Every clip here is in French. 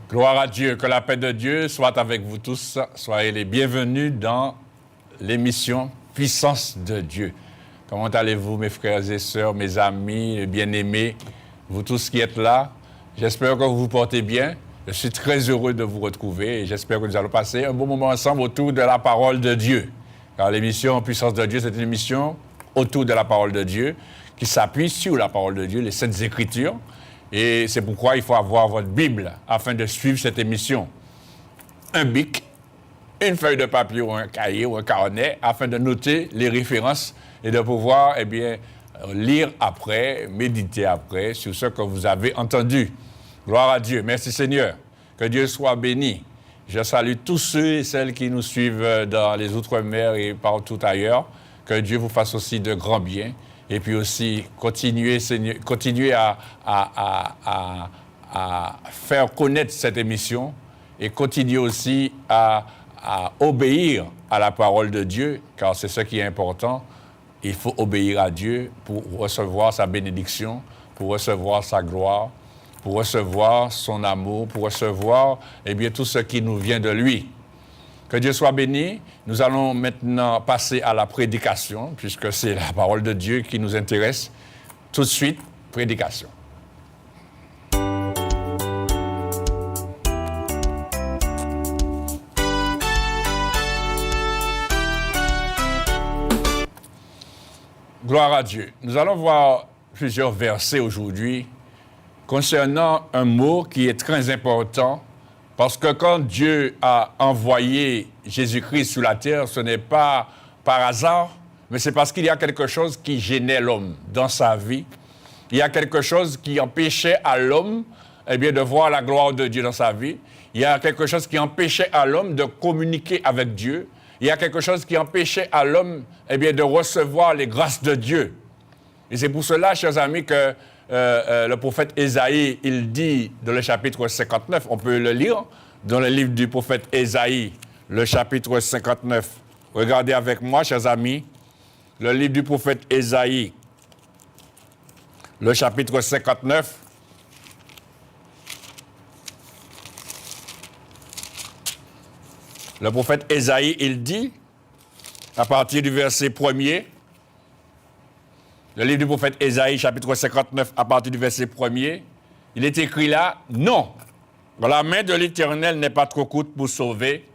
Gloire à Dieu, que la paix de Dieu soit avec vous tous. Soyez les bienvenus dans l'émission Puissance de Dieu. Comment allez-vous, mes frères et sœurs, mes amis, bien-aimés, vous tous qui êtes là? J'espère que vous vous portez bien. Je suis très heureux de vous retrouver et j'espère que nous allons passer un bon moment ensemble autour de la parole de Dieu. Car l'émission Puissance de Dieu, c'est une émission autour de la parole de Dieu qui s'appuie sur la parole de Dieu, les Saintes Écritures. Et c'est pourquoi il faut avoir votre Bible afin de suivre cette émission. Un bic, une feuille de papier ou un cahier ou un carnet afin de noter les références et de pouvoir, lire après, méditer après sur ce que vous avez entendu. Gloire à Dieu. Merci Seigneur. Que Dieu soit béni. Je salue tous ceux et celles qui nous suivent dans les Outre-mer et partout ailleurs. Que Dieu vous fasse aussi de grands biens. Et puis aussi, continuez à faire connaître cette émission et continuez aussi à obéir à la parole de Dieu, car c'est ce qui est important. Il faut obéir à Dieu pour recevoir sa bénédiction, pour recevoir sa gloire, pour recevoir son amour, pour recevoir, tout ce qui nous vient de lui. Que Dieu soit béni. Nous allons maintenant passer à la prédication, puisque c'est la parole de Dieu qui nous intéresse. Tout de suite, prédication. Gloire à Dieu. Nous allons voir plusieurs versets aujourd'hui concernant un mot qui est très important. Parce que quand Dieu a envoyé Jésus-Christ sur la terre, ce n'est pas par hasard, mais c'est parce qu'il y a quelque chose qui gênait l'homme dans sa vie. Il y a quelque chose qui empêchait à l'homme de voir la gloire de Dieu dans sa vie. Il y a quelque chose qui empêchait à l'homme de communiquer avec Dieu. Il y a quelque chose qui empêchait à l'homme de recevoir les grâces de Dieu. Et c'est pour cela, chers amis, que le prophète Ésaïe, il dit dans le chapitre 59, on peut le lire, dans le livre du prophète Ésaïe, le chapitre 59. Regardez avec moi, chers amis, le livre du prophète Ésaïe, le chapitre 59. Le prophète Ésaïe, il dit, à partir du verset 1er, le livre du prophète Ésaïe, chapitre 59, à partir du verset 1er, il est écrit là, « Non, la main de l'Éternel n'est pas trop courte pour sauver,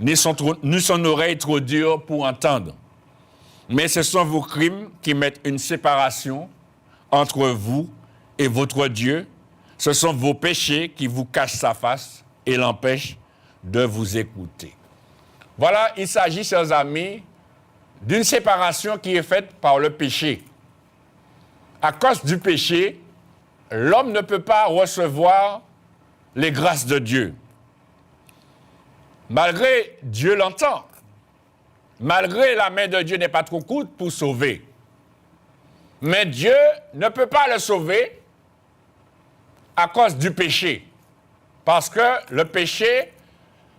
ni son oreille trop dure pour entendre. Mais ce sont vos crimes qui mettent une séparation entre vous et votre Dieu. Ce sont vos péchés qui vous cachent sa face et l'empêchent de vous écouter. » Voilà, il s'agit, chers amis, d'une séparation qui est faite par le péché. À cause du péché, l'homme ne peut pas recevoir les grâces de Dieu. Malgré Dieu l'entend, malgré la main de Dieu n'est pas trop courte pour sauver. Mais Dieu ne peut pas le sauver à cause du péché. Parce que le péché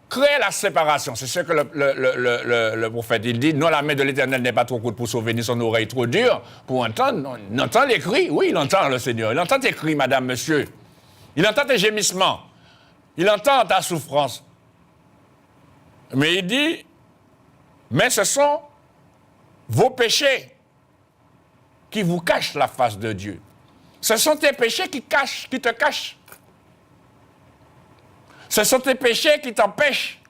crée la séparation. C'est ce que le prophète il dit. Non, la main de l'Éternel n'est pas trop courte pour sauver, ni son oreille trop dure pour entendre. Il entend les cris. Oui, il entend le Seigneur. Il entend tes cris, madame, monsieur. Il entend tes gémissements. Il entend ta souffrance. Mais il dit, mais ce sont vos péchés qui vous cachent la face de Dieu. Ce sont tes péchés qui te cachent. Ce sont tes péchés qui t'empêchent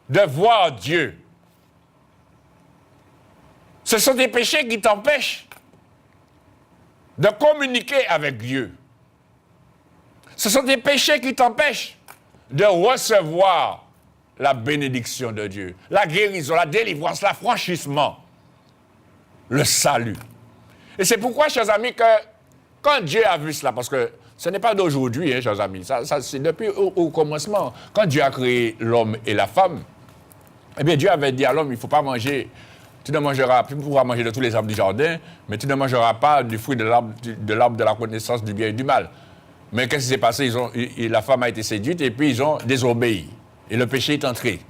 de voir Dieu. Ce sont tes péchés qui t'empêchent de communiquer avec Dieu. Ce sont tes péchés qui t'empêchent de recevoir la bénédiction de Dieu, la guérison, la délivrance, l'affranchissement, le salut. Et c'est pourquoi, chers amis, que quand Dieu a vu cela, parce que ce n'est pas d'aujourd'hui, chers amis. Ça, c'est depuis au commencement. Quand Dieu a créé l'homme et la femme, Dieu avait dit à l'homme, il ne faut pas manger. Tu pourras manger de tous les arbres du jardin, mais tu ne mangeras pas du fruit de l'arbre de la connaissance du bien et du mal. Mais qu'est-ce qui s'est passé? La femme a été séduite et puis ils ont désobéi. Et le péché est entré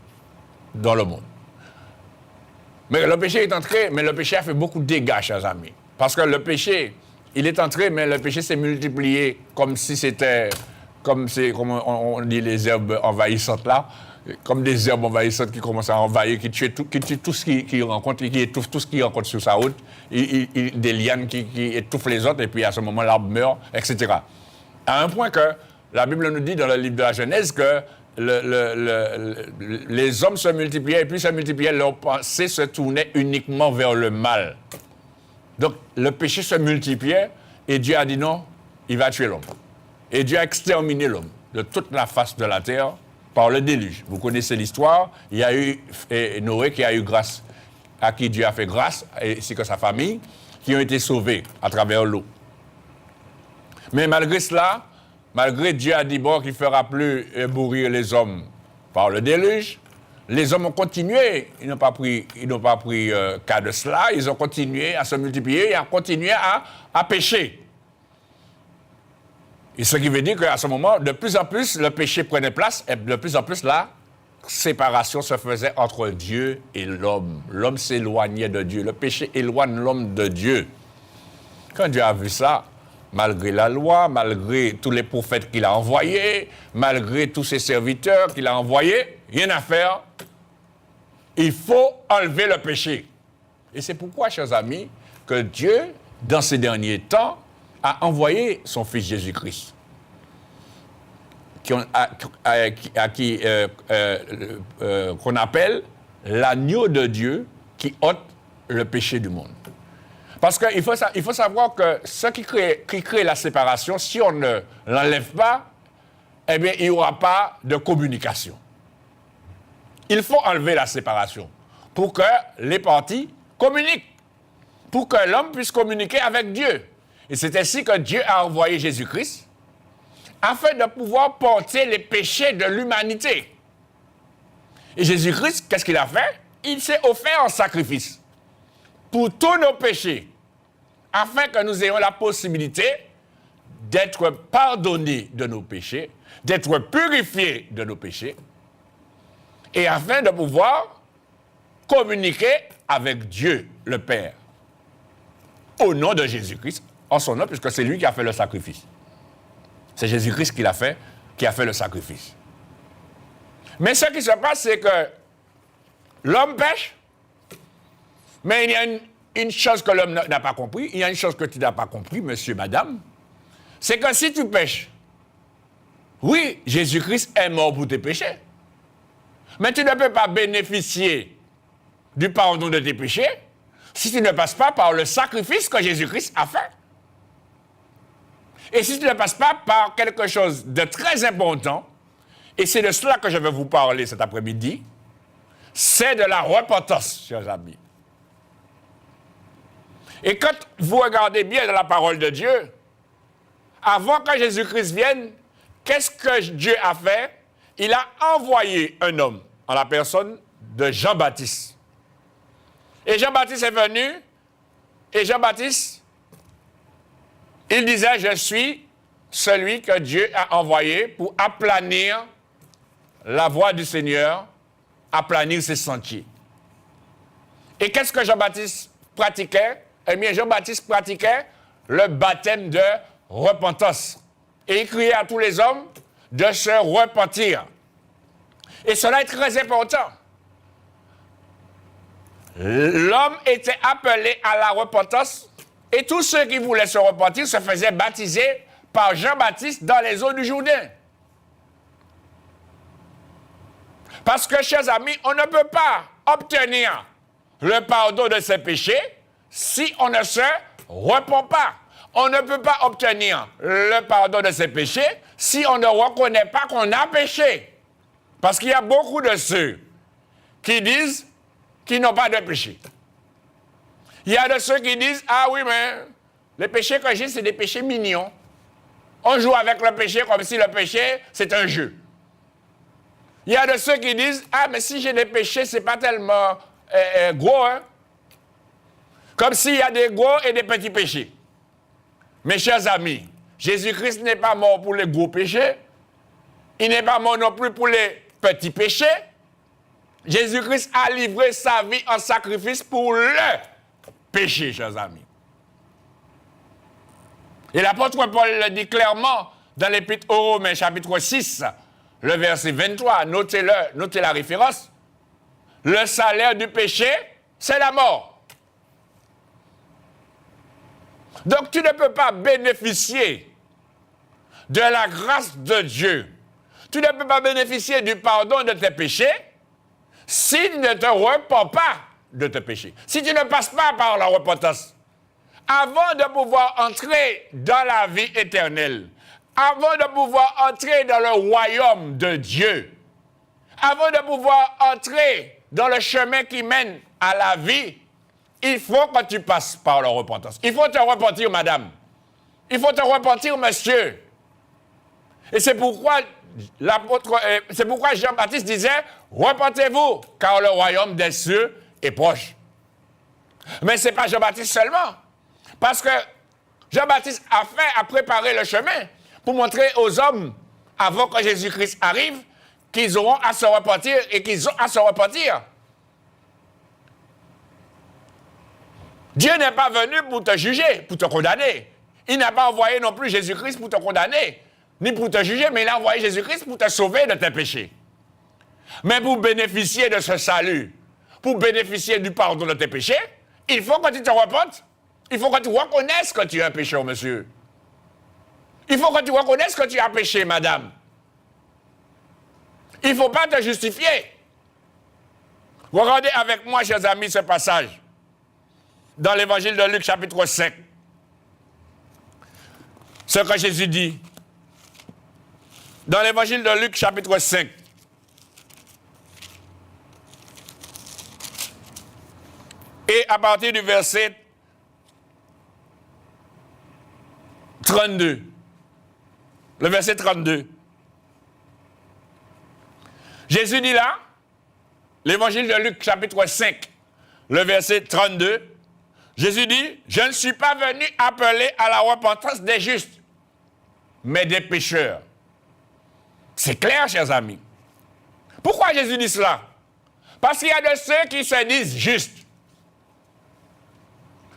dans le monde. Mais le péché est entré, mais le péché a fait beaucoup de dégâts, chers amis. Parce que le péché, il est entré, mais le péché s'est multiplié comme si c'était comme on dit les herbes envahissantes là, comme des herbes envahissantes qui commencent à envahir, qui tuent tout ce qu'ils rencontrent, qui étouffent tout ce qu'ils rencontrent sur sa route, des lianes qui étouffent les autres, et puis à ce moment l'arbre meurt, etc. À un point que la Bible nous dit dans le livre de la Genèse que les hommes se multipliaient, et puis se multipliaient, leurs pensées se tournaient uniquement vers le mal. Donc le péché se multipliait, et Dieu a dit non, il va tuer l'homme. Et Dieu a exterminé l'homme de toute la face de la terre par le déluge. Vous connaissez l'histoire, il y a eu Noé qui a eu grâce, à qui Dieu a fait grâce, ainsi que sa famille, qui ont été sauvés à travers l'eau. Mais malgré cela, malgré Dieu a dit bon qu'il ne fera plus mourir les hommes par le déluge, les hommes ont continué, ils n'ont pas pris cas de cela, ils ont continué à se multiplier et à continuer à pécher. Et ce qui veut dire qu'à ce moment, de plus en plus, le péché prenait place et de plus en plus, la séparation se faisait entre Dieu et l'homme. L'homme s'éloignait de Dieu. Le péché éloigne l'homme de Dieu. Quand Dieu a vu ça, malgré la loi, malgré tous les prophètes qu'il a envoyés, malgré tous ses serviteurs qu'il a envoyés, rien à faire. Il faut enlever le péché. Et c'est pourquoi, chers amis, que Dieu, dans ces derniers temps, a envoyé son Fils Jésus-Christ, qu'on appelle l'agneau de Dieu qui ôte le péché du monde. Parce qu'il faut savoir que ce qui crée la séparation, si on ne l'enlève pas, eh bien, il n'y aura pas de communication. Il faut enlever la séparation pour que les parties communiquent, pour que l'homme puisse communiquer avec Dieu. Et c'est ainsi que Dieu a envoyé Jésus-Christ afin de pouvoir porter les péchés de l'humanité. Et Jésus-Christ, qu'est-ce qu'il a fait? Il s'est offert en sacrifice pour tous nos péchés, afin que nous ayons la possibilité d'être pardonnés de nos péchés, d'être purifiés de nos péchés, et afin de pouvoir communiquer avec Dieu, le Père, au nom de Jésus-Christ, en son nom, puisque c'est lui qui a fait le sacrifice. C'est Jésus-Christ qui a fait le sacrifice. Mais ce qui se passe, c'est que l'homme pêche, mais il y a une chose que l'homme n'a pas compris, il y a une chose que tu n'as pas compris, monsieur, madame, c'est que si tu pêches, oui, Jésus-Christ est mort pour tes péchés, mais tu ne peux pas bénéficier du pardon de tes péchés si tu ne passes pas par le sacrifice que Jésus-Christ a fait. Et si tu ne passes pas par quelque chose de très important, et c'est de cela que je vais vous parler cet après-midi, c'est de la repentance, chers amis. Et quand vous regardez bien dans la parole de Dieu, avant que Jésus-Christ vienne, qu'est-ce que Dieu a fait? Il a envoyé un homme en la personne de Jean-Baptiste. Et Jean-Baptiste est venu, et Jean-Baptiste, il disait, je suis celui que Dieu a envoyé pour aplanir la voie du Seigneur, aplanir ses sentiers. Et qu'est-ce que Jean-Baptiste pratiquait? Eh bien, Jean-Baptiste pratiquait le baptême de repentance. Et il criait à tous les hommes de se repentir. Et cela est très important. L'homme était appelé à la repentance et tous ceux qui voulaient se repentir se faisaient baptiser par Jean-Baptiste dans les eaux du Jourdain. Parce que, chers amis, on ne peut pas obtenir le pardon de ses péchés si on ne se repent pas. On ne peut pas obtenir le pardon de ses péchés si on ne reconnaît pas qu'on a péché. Parce qu'il y a beaucoup de ceux qui disent qu'ils n'ont pas de péché. Il y a de ceux qui disent, ah oui, mais les péchés que j'ai, c'est des péchés mignons. On joue avec le péché comme si le péché, c'est un jeu. Il y a de ceux qui disent, ah, mais si j'ai des péchés, c'est pas tellement gros, hein? Comme s'il y a des gros et des petits péchés. Mes chers amis, Jésus-Christ n'est pas mort pour les gros péchés. Il n'est pas mort non plus pour les petits péchés. Jésus-Christ a livré sa vie en sacrifice pour le péché, chers amis. Et l'apôtre Paul le dit clairement dans l'Épître aux Romains, chapitre 6, le verset 23, notez la référence. Le salaire du péché, c'est la mort. Donc tu ne peux pas bénéficier de la grâce de Dieu. Tu ne peux pas bénéficier du pardon de tes péchés si tu ne te repens pas de tes péchés. Si tu ne passes pas par la repentance. Avant de pouvoir entrer dans la vie éternelle, avant de pouvoir entrer dans le royaume de Dieu, avant de pouvoir entrer dans le chemin qui mène à la vie, il faut que tu passes par la repentance. Il faut te repentir, madame. Il faut te repentir, monsieur. Et c'est pourquoi Jean-Baptiste disait, repentez-vous, car le royaume des cieux est proche. Mais ce n'est pas Jean-Baptiste seulement. Parce que Jean-Baptiste a préparé le chemin pour montrer aux hommes, avant que Jésus-Christ arrive, qu'ils auront à se repentir et qu'ils ont à se repentir. Dieu n'est pas venu pour te juger, pour te condamner. Il n'a pas envoyé non plus Jésus-Christ pour te condamner, ni pour te juger, mais il a envoyé Jésus-Christ pour te sauver de tes péchés. Mais pour bénéficier de ce salut, pour bénéficier du pardon de tes péchés, il faut que tu te repentes. Il faut que tu reconnaisses que tu es un pécheur, monsieur. Il faut que tu reconnaisses que tu as péché, madame. Il ne faut pas te justifier. Regardez avec moi, chers amis, ce passage. Dans l'évangile de Luc, chapitre 5. Ce que Jésus dit. Dans l'évangile de Luc, chapitre 5. Et à partir du verset 32. Le verset 32. Jésus dit là, l'évangile de Luc, chapitre 5, le verset 32, Jésus dit, « Je ne suis pas venu appeler à la repentance des justes, mais des pécheurs. » C'est clair, chers amis. Pourquoi Jésus dit cela? Parce qu'il y a de ceux qui se disent justes.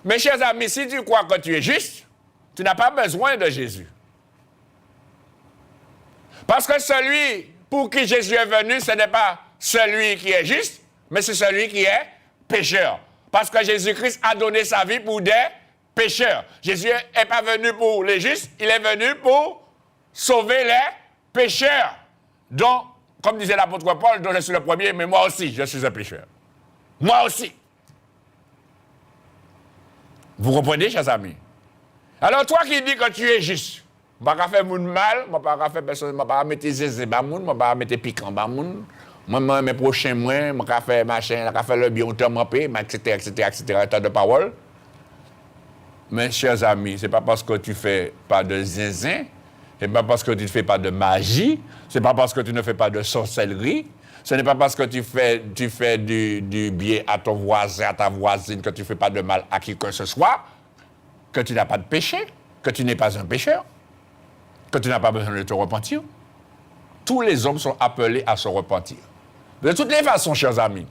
Mes chers amis, si tu crois que tu es juste, tu n'as pas besoin de Jésus. Parce que celui pour qui Jésus est venu, ce n'est pas celui qui est juste, mais c'est celui qui est pécheur. Parce que Jésus-Christ a donné sa vie pour des pécheurs. Jésus n'est pas venu pour les justes, il est venu pour sauver les pécheurs. Donc, comme disait l'apôtre Paul, dont je suis le premier, mais moi aussi, je suis un pécheur. Moi aussi. Vous comprenez, chers amis? Alors, toi qui dis que tu es juste, je ne vais pas faire moun mal, je ne vais pas faire personne, je ne vais pas mettre zézé ba moun, je ne vais pas mettre piquant ba moun. Moi, mes prochains mois, je vais faire machin, je vais faire le bien, etc., tas de paroles. Mes chers amis, ce n'est pas parce que tu ne fais pas de zinzin, ce n'est pas parce que tu ne fais pas de magie, ce n'est pas parce que tu ne fais pas de sorcellerie, ce n'est pas parce que tu fais du bien à ton voisin, à ta voisine, que tu ne fais pas de mal à qui que ce soit, que tu n'as pas de péché, que tu n'es pas un pécheur, que tu n'as pas besoin de te repentir. Tous les hommes sont appelés à se repentir. De toutes les façons, chers amis,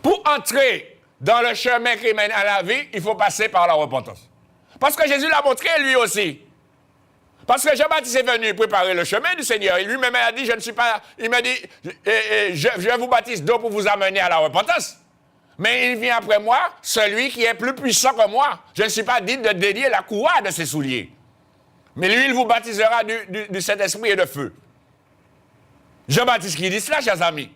pour entrer dans le chemin qui mène à la vie, il faut passer par la repentance. Parce que Jésus l'a montré lui aussi. Parce que Jean-Baptiste est venu préparer le chemin du Seigneur. Il lui-même a dit, il m'a dit, je vous baptise d'eau pour vous amener à la repentance. Mais il vient après moi, celui qui est plus puissant que moi. Je ne suis pas digne de délier la courroie de ses souliers. Mais lui, il vous baptisera du Saint-Esprit et de feu. Jean-Baptiste qui dit cela, chers amis.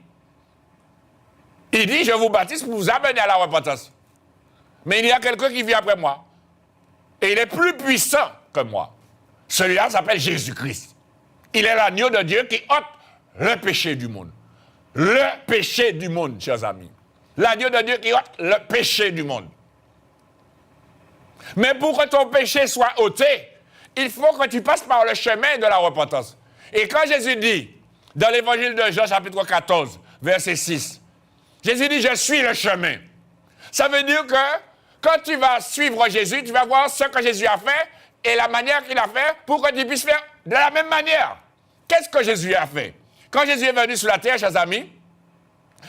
Il dit, je vous baptise pour vous amener à la repentance. Mais il y a quelqu'un qui vient après moi. Et il est plus puissant que moi. Celui-là s'appelle Jésus-Christ. Il est l'agneau de Dieu qui ôte le péché du monde. Le péché du monde, chers amis. L'agneau de Dieu qui ôte le péché du monde. Mais pour que ton péché soit ôté, il faut que tu passes par le chemin de la repentance. Et quand Jésus dit, dans l'évangile de Jean, chapitre 14, verset 6, Jésus dit, je suis le chemin. Ça veut dire que quand tu vas suivre Jésus, tu vas voir ce que Jésus a fait et la manière qu'il a fait pour que tu puisses faire de la même manière. Qu'est-ce que Jésus a fait? Quand Jésus est venu sur la terre, chers amis,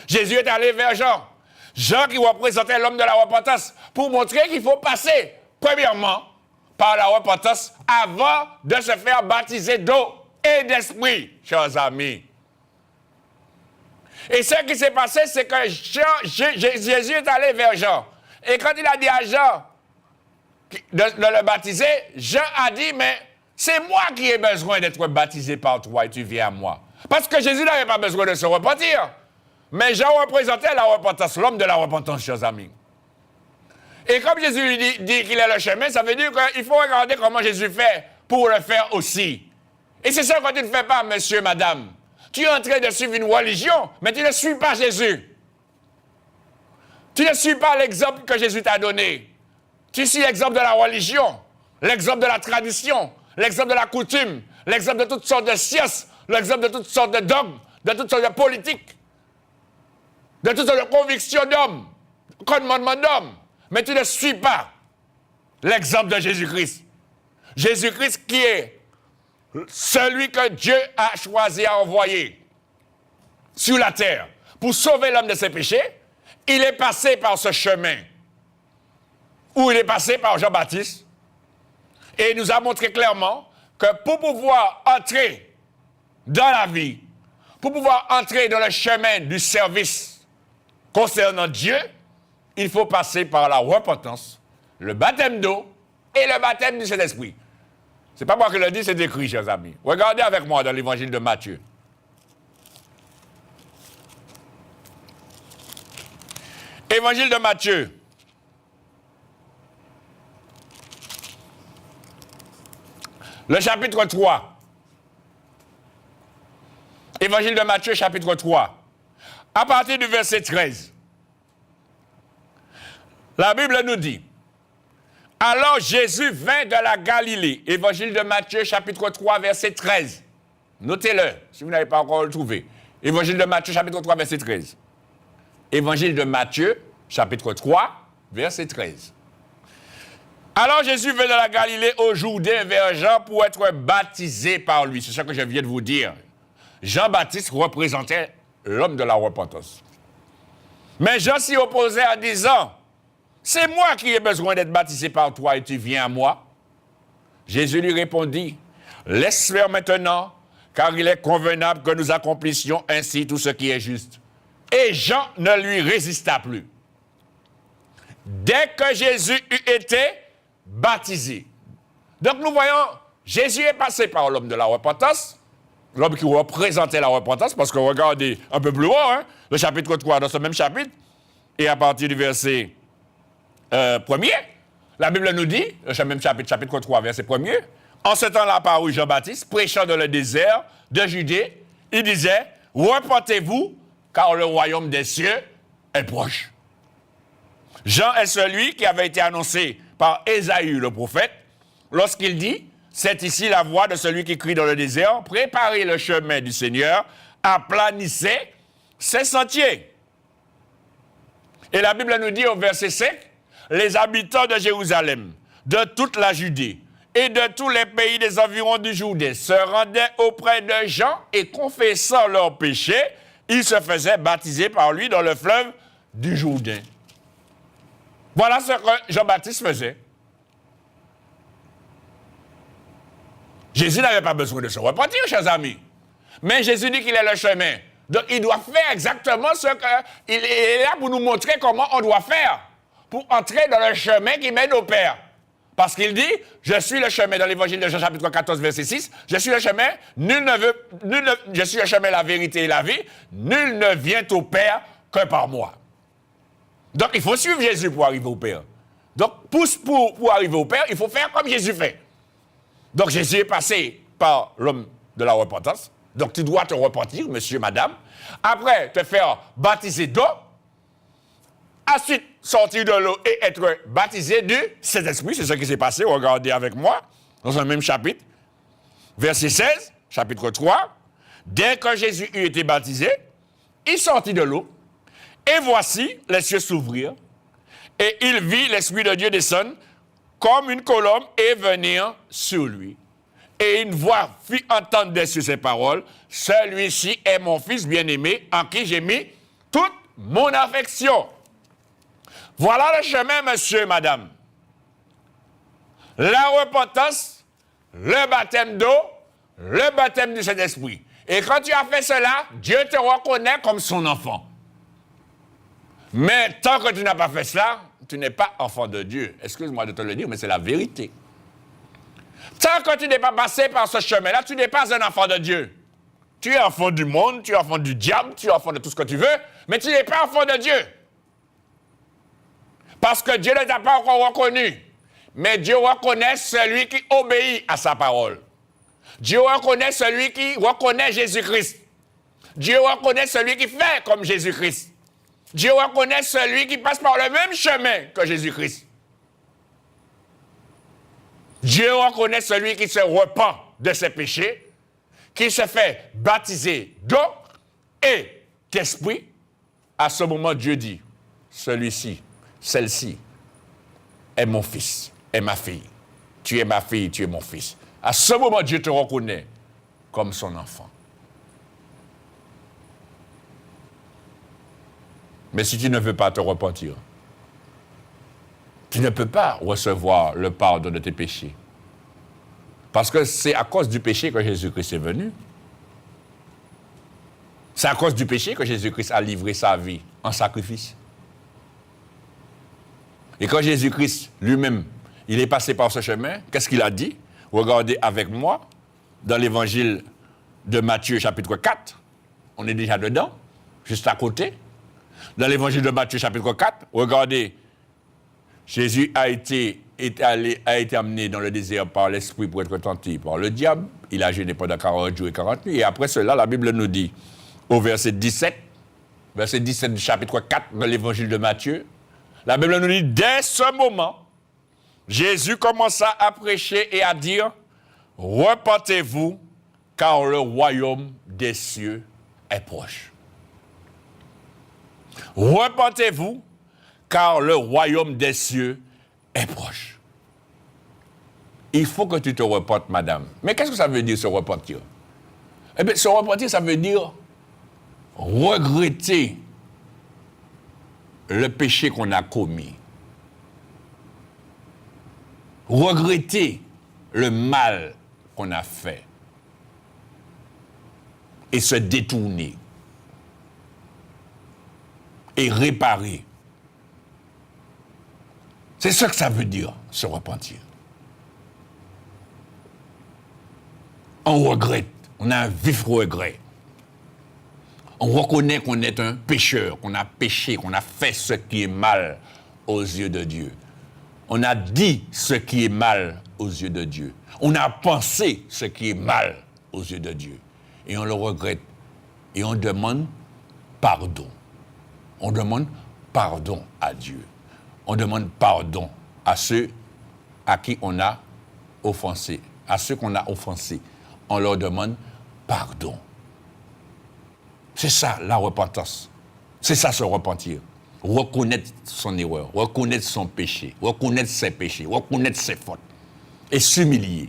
Jésus est allé vers Jean. Jean qui représentait l'homme de la repentance pour montrer qu'il faut passer, premièrement, par la repentance avant de se faire baptiser d'eau et d'esprit, chers amis. Et ce qui s'est passé, c'est que Jésus est allé vers Jean. Et quand il a dit à Jean de le baptiser, Jean a dit, mais c'est moi qui ai besoin d'être baptisé par toi et tu viens à moi. Parce que Jésus n'avait pas besoin de se repentir. Mais Jean représentait la repentance, l'homme de la repentance, chers amis. Et comme Jésus lui dit qu'il est le chemin, ça veut dire qu'il faut regarder comment Jésus fait pour le faire aussi. Et c'est ça que tu ne fais pas, monsieur, madame. Tu es en train de suivre une religion, mais tu ne suis pas Jésus. Tu ne suis pas l'exemple que Jésus t'a donné. Tu suis l'exemple de la religion, l'exemple de la tradition, l'exemple de la coutume, l'exemple de toutes sortes de sciences, l'exemple de toutes sortes de dogmes, de toutes sortes de politiques, de toutes sortes de convictions d'hommes, commandements d'hommes. Mais tu ne suis pas l'exemple de Jésus-Christ. Jésus-Christ qui est celui que Dieu a choisi à envoyer sur la terre pour sauver l'homme de ses péchés, il est passé par ce chemin où il est passé par Jean-Baptiste et il nous a montré clairement que pour pouvoir entrer dans la vie, pour pouvoir entrer dans le chemin du service concernant Dieu, il faut passer par la repentance, le baptême d'eau et le baptême du Saint-Esprit. Ce n'est pas moi qui le dis, c'est écrit, chers amis. Regardez avec moi dans l'évangile de Matthieu. Évangile de Matthieu. Le chapitre 3. Évangile de Matthieu, chapitre 3. À partir du verset 13. La Bible nous dit, alors Jésus vint de la Galilée. Évangile de Matthieu, chapitre 3, verset 13. Notez-le, si vous n'avez pas encore le trouvé. Évangile de Matthieu, chapitre 3, verset 13. Évangile de Matthieu, chapitre 3, verset 13. Alors Jésus vint de la Galilée au Jourdain vers Jean pour être baptisé par lui. C'est ce que je viens de vous dire. Jean-Baptiste représentait l'homme de la repentance. Mais Jean s'y opposait en disant, c'est moi qui ai besoin d'être baptisé par toi et tu viens à moi. Jésus lui répondit, laisse faire maintenant, car il est convenable que nous accomplissions ainsi tout ce qui est juste. Et Jean ne lui résista plus. Dès que Jésus eut été baptisé. Donc nous voyons, Jésus est passé par l'homme de la repentance, l'homme qui représentait la repentance, parce que regardez un peu plus haut, le chapitre 3, dans ce même chapitre, et à partir du verset premier, la Bible nous dit, le même chapitre 3, verset 1er, en ce temps-là parut Jean-Baptiste, prêchant dans le désert de Judée, il disait, repentez-vous, car le royaume des cieux est proche. Jean est celui qui avait été annoncé par Ésaïe le prophète, lorsqu'il dit, c'est ici la voix de celui qui crie dans le désert, préparez le chemin du Seigneur, aplanissez ses sentiers. Et la Bible nous dit au verset 5, les habitants de Jérusalem, de toute la Judée et de tous les pays des environs du Jourdain se rendaient auprès de Jean et confessant leurs péchés, ils se faisaient baptiser par lui dans le fleuve du Jourdain. Voilà ce que Jean-Baptiste faisait. Jésus n'avait pas besoin de se repentir, chers amis. Mais Jésus dit qu'il est le chemin. Donc il doit faire exactement ce qu'il est là pour nous montrer comment on doit faire pour entrer dans le chemin qui mène au Père. Parce qu'il dit, je suis le chemin, dans l'évangile de Jean chapitre 14, verset 6, je suis le chemin, je suis le chemin, la vérité et la vie, nul ne vient au Père que par moi. Donc il faut suivre Jésus pour arriver au Père. Donc pour arriver au Père, il faut faire comme Jésus fait. Donc Jésus est passé par l'homme de la repentance. Donc tu dois te repentir, monsieur, madame. Après, te faire baptiser d'eau. Ensuite, sortir de l'eau et être baptisé du Saint-Esprit. C'est ce qui s'est passé, regardez avec moi, dans un même chapitre. Verset 16, chapitre 3. Dès que Jésus eut été baptisé, il sortit de l'eau. Et voici, les cieux s'ouvrirent. Et il vit l'Esprit de Dieu descendre comme une colombe et venir sur lui. Et une voix fit entendre des cieux ces paroles. Celui-ci est mon Fils bien-aimé, en qui j'ai mis toute mon affection. Voilà le chemin, monsieur, madame. la repentance, le baptême d'eau, le baptême du Saint-Esprit. Et quand tu as fait cela, Dieu te reconnaît comme son enfant. Mais tant que tu n'as pas fait cela, tu n'es pas enfant de Dieu. Excuse-moi de te le dire, mais c'est la vérité. Tant que tu n'es pas passé par ce chemin-là, tu n'es pas un enfant de Dieu. Tu es enfant du monde, tu es enfant du diable, tu es enfant de tout ce que tu veux, mais tu n'es pas enfant de Dieu. Parce que Dieu ne t'a pas encore reconnu. Mais Dieu reconnaît celui qui obéit à sa parole. Dieu reconnaît celui qui reconnaît Jésus-Christ. Dieu reconnaît celui qui fait comme Jésus-Christ. Dieu reconnaît celui qui passe par le même chemin que Jésus-Christ. Dieu reconnaît celui qui se repent de ses péchés, qui se fait baptiser d'eau et d'esprit. À ce moment, Dieu dit, celui-ci, celle-ci est mon fils, est ma fille. Tu es ma fille, tu es mon fils. À ce moment, Dieu te reconnaît comme son enfant. Mais si tu ne veux pas te repentir, tu ne peux pas recevoir le pardon de tes péchés. Parce que c'est à cause du péché que Jésus-Christ est venu. C'est à cause du péché que Jésus-Christ a livré sa vie en sacrifice. Et quand Jésus-Christ lui-même, il est passé par ce chemin, qu'est-ce qu'il a dit? Regardez avec moi, dans l'évangile de Matthieu, chapitre 4, on est déjà dedans, juste à côté. Dans l'évangile de Matthieu, chapitre 4, regardez, Jésus a été amené dans le désert par l'Esprit pour être tenté par le diable. Il a jeûné pendant 40 jours et 40 nuits. Et après cela, la Bible nous dit, au verset 17 du chapitre 4 de l'évangile de Matthieu, la Bible nous dit, dès ce moment, Jésus commença à prêcher et à dire, repentez-vous, car le royaume des cieux est proche. Repentez-vous, car le royaume des cieux est proche. Il faut que tu te repentes, madame. Mais qu'est-ce que ça veut dire, se repentir? Eh bien, se repentir, ça veut dire regretter le péché qu'on a commis. Regretter le mal qu'on a fait. Et se détourner. Et réparer. C'est ça que ça veut dire, se repentir. On regrette, on a un vif regret. On reconnaît qu'on est un pécheur, qu'on a péché, qu'on a fait ce qui est mal aux yeux de Dieu. On a dit ce qui est mal aux yeux de Dieu. On a pensé ce qui est mal aux yeux de Dieu. Et on le regrette. Et on demande pardon. On demande pardon à Dieu. On demande pardon à ceux à qui on a offensé. À ceux qu'on a offensés. On leur demande pardon. C'est ça la repentance. C'est ça se repentir. Reconnaître son erreur, reconnaître son péché, reconnaître ses péchés, reconnaître ses fautes. Et s'humilier.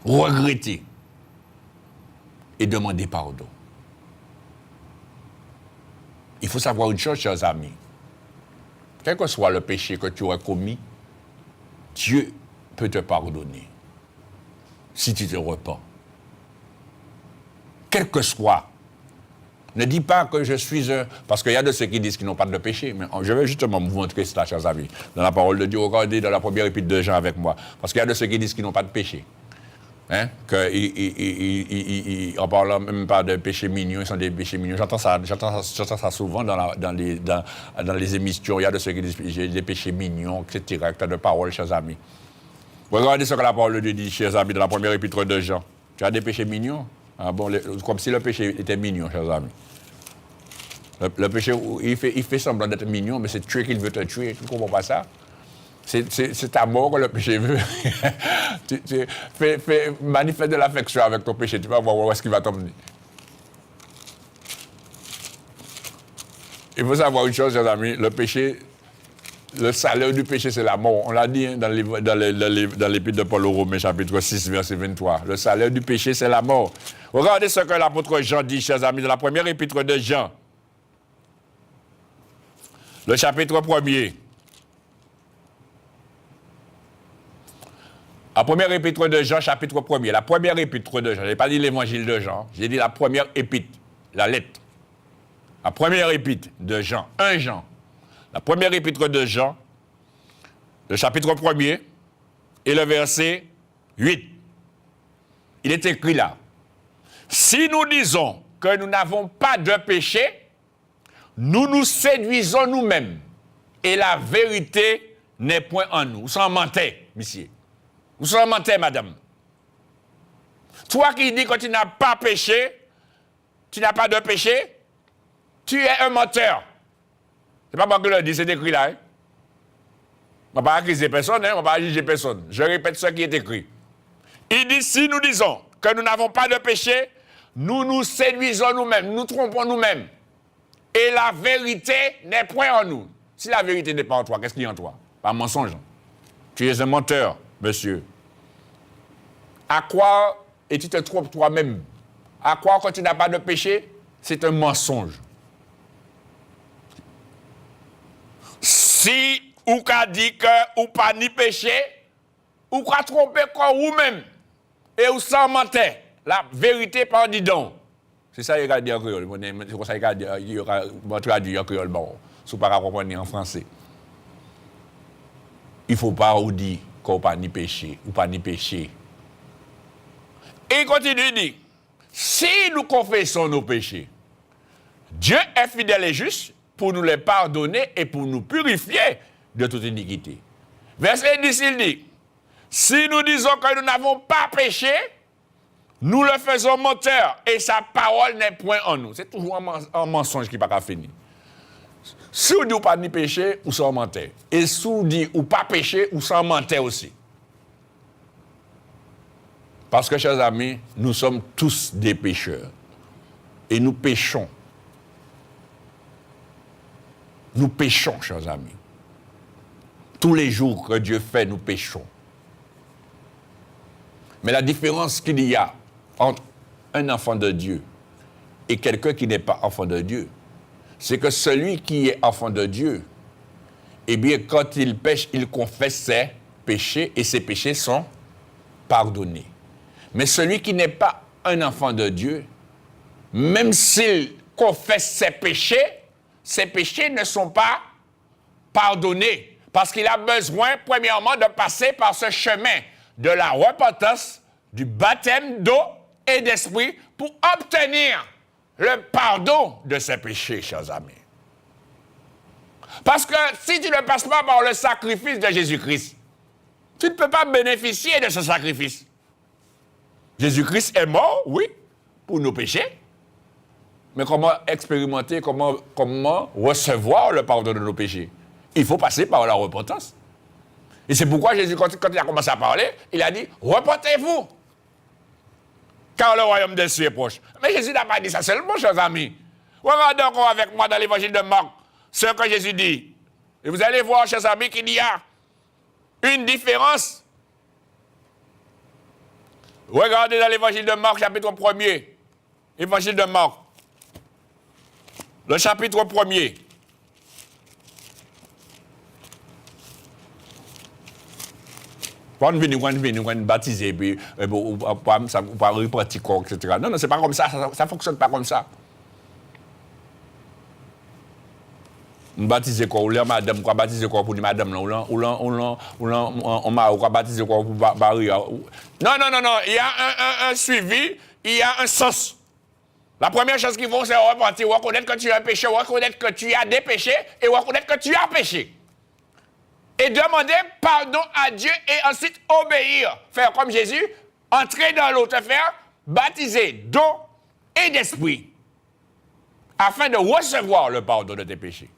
Regretter. Et demander pardon. Il faut savoir une chose, chers amis. Quel que soit le péché que tu aurais commis, Dieu peut te pardonner. Si tu te repens. Quel que soit. Ne dis pas que je suis un... Parce qu'il y a de ceux qui disent qu'ils n'ont pas de péché. Mais je vais justement vous montrer cela, chers amis. Dans la parole de Dieu, regardez dans la première épître de Jean avec moi. Parce qu'il y a de ceux qui disent qu'ils n'ont pas de péché. Hein? En parlant même pas de péchés mignons, ils sont des péchés mignons. J'entends ça souvent dans les émissions. Il y a de ceux qui disent j'ai des péchés mignons, etc. De paroles, chers amis. Regardez ce que la parole de Dieu dit, chers amis, dans la première épître de Jean. Tu as des péchés mignons? Ah bon, comme si le péché était mignon, chers amis. Le péché, il fait semblant d'être mignon, mais c'est tuer qu'il veut te tuer. Tu ne comprends pas ça? C'est ta mort que le péché veut. Manifeste de l'affection avec ton péché. Tu vas voir où est-ce qu'il va t'emmener. Il faut savoir une chose, chers amis. Le péché, le salaire du péché, c'est la mort. On l'a dit hein, dans l'épître de Paul aux Romains, chapitre 6, verset 23. Le salaire du péché, c'est la mort. Regardez ce que l'apôtre Jean dit, chers amis, dans la première épître de Jean. Le chapitre 1er. La première épître de Jean, chapitre 1er. La première épître de Jean. Je n'ai pas dit l'évangile de Jean. J'ai dit la première épître, la lettre. La première épître de Jean, 1 Jean. La première épître de Jean, le chapitre 1er et le verset 8. Il est écrit là. Si nous disons que nous n'avons pas de péché, nous nous séduisons nous-mêmes. Et la vérité n'est point en nous. Vous s'en mentez, monsieur. Vous s'en mentez, madame. Toi qui dis que tu n'as pas péché, tu n'as pas de péché, tu es un menteur. C'est pas moi qui le dis, c'est écrit là. Hein? On ne va pas accuser personne, on ne va pas juger personne. Je répète ce qui est écrit. Il dit, si nous disons que nous n'avons pas de péché, nous nous séduisons nous-mêmes, nous trompons nous-mêmes. Et la vérité n'est point en nous. Si la vérité n'est pas en toi, qu'est-ce qu'il y a en toi? Pas mensonge. Tu es un menteur, monsieur. À quoi, et tu te trompes toi-même, à quoi quand tu n'as pas de péché, c'est un mensonge. Si ou qu'a dit que ou pas ni péché, ou qu'a trompé comme vous-même, et ou sans mentir, la vérité par dit donc. C'est ça qu'il a dit en créole. C'est pour ça qu'il a dit, il aura traduit en créole, bon, si vous ne comprenez pas en français. Il ne faut pas vous dire qu'on n'a pas ni péché, ou pas ni péché. Et il continue, il dit, si nous confessons nos péchés, Dieu est fidèle et juste pour nous les pardonner et pour nous purifier de toute iniquité. Verset 10, il dit, si nous disons que nous n'avons pas péché, nous le faisons menteur et sa parole n'est point en nous. C'est toujours un mensonge qui n'est pas fini. Si vous dites pas ni péché, ou sans menteur. Et si vous dites ou pas péché, ou sans menteur aussi. Parce que, chers amis, nous sommes tous des pécheurs. Et nous péchons. Nous péchons, chers amis. Tous les jours que Dieu fait, nous péchons. Mais la différence qu'il y a entre un enfant de Dieu et quelqu'un qui n'est pas enfant de Dieu, c'est que celui qui est enfant de Dieu, eh bien, quand il pêche, il confesse ses péchés et ses péchés sont pardonnés. Mais celui qui n'est pas un enfant de Dieu, même s'il confesse ses péchés ne sont pas pardonnés. Parce qu'il a besoin, premièrement, de passer par ce chemin de la repentance, du baptême d'eau et d'esprit pour obtenir le pardon de ses péchés, chers amis. Parce que si tu ne passes pas par le sacrifice de Jésus-Christ, tu ne peux pas bénéficier de ce sacrifice. Jésus-Christ est mort, oui, pour nos péchés. Mais comment expérimenter, comment recevoir le pardon de nos péchés? Il faut passer par la repentance. Et c'est pourquoi Jésus, quand il a commencé à parler, il a dit, repentez-vous, car le royaume des cieux est proche. Mais Jésus n'a pas dit ça seulement, chers amis. Regardez encore avec moi dans l'évangile de Marc, ce que Jésus dit. Et vous allez voir, chers amis, qu'il y a une différence. Regardez dans l'évangile de Marc, chapitre 1er. Évangile de Marc. Le chapitre 1er. Quand on baptiser, puis on va repartir, etc. Non, c'est pas comme ça, ça ne fonctionne pas comme ça. On baptise quoi, ou madame, quoi baptiser quoi pour madame, on m'a baptisé quoi pour Maria. Non, il y a un suivi, il y a un sens. La première chose qu'ils font, c'est repartir, reconnaître que tu as un péché, reconnaître que tu as des péchés et reconnaître que tu as péché. Et demander pardon à Dieu et ensuite obéir. Faire comme Jésus, entrer dans l'eau, te faire baptiser d'eau et d'esprit afin de recevoir le pardon de tes péchés.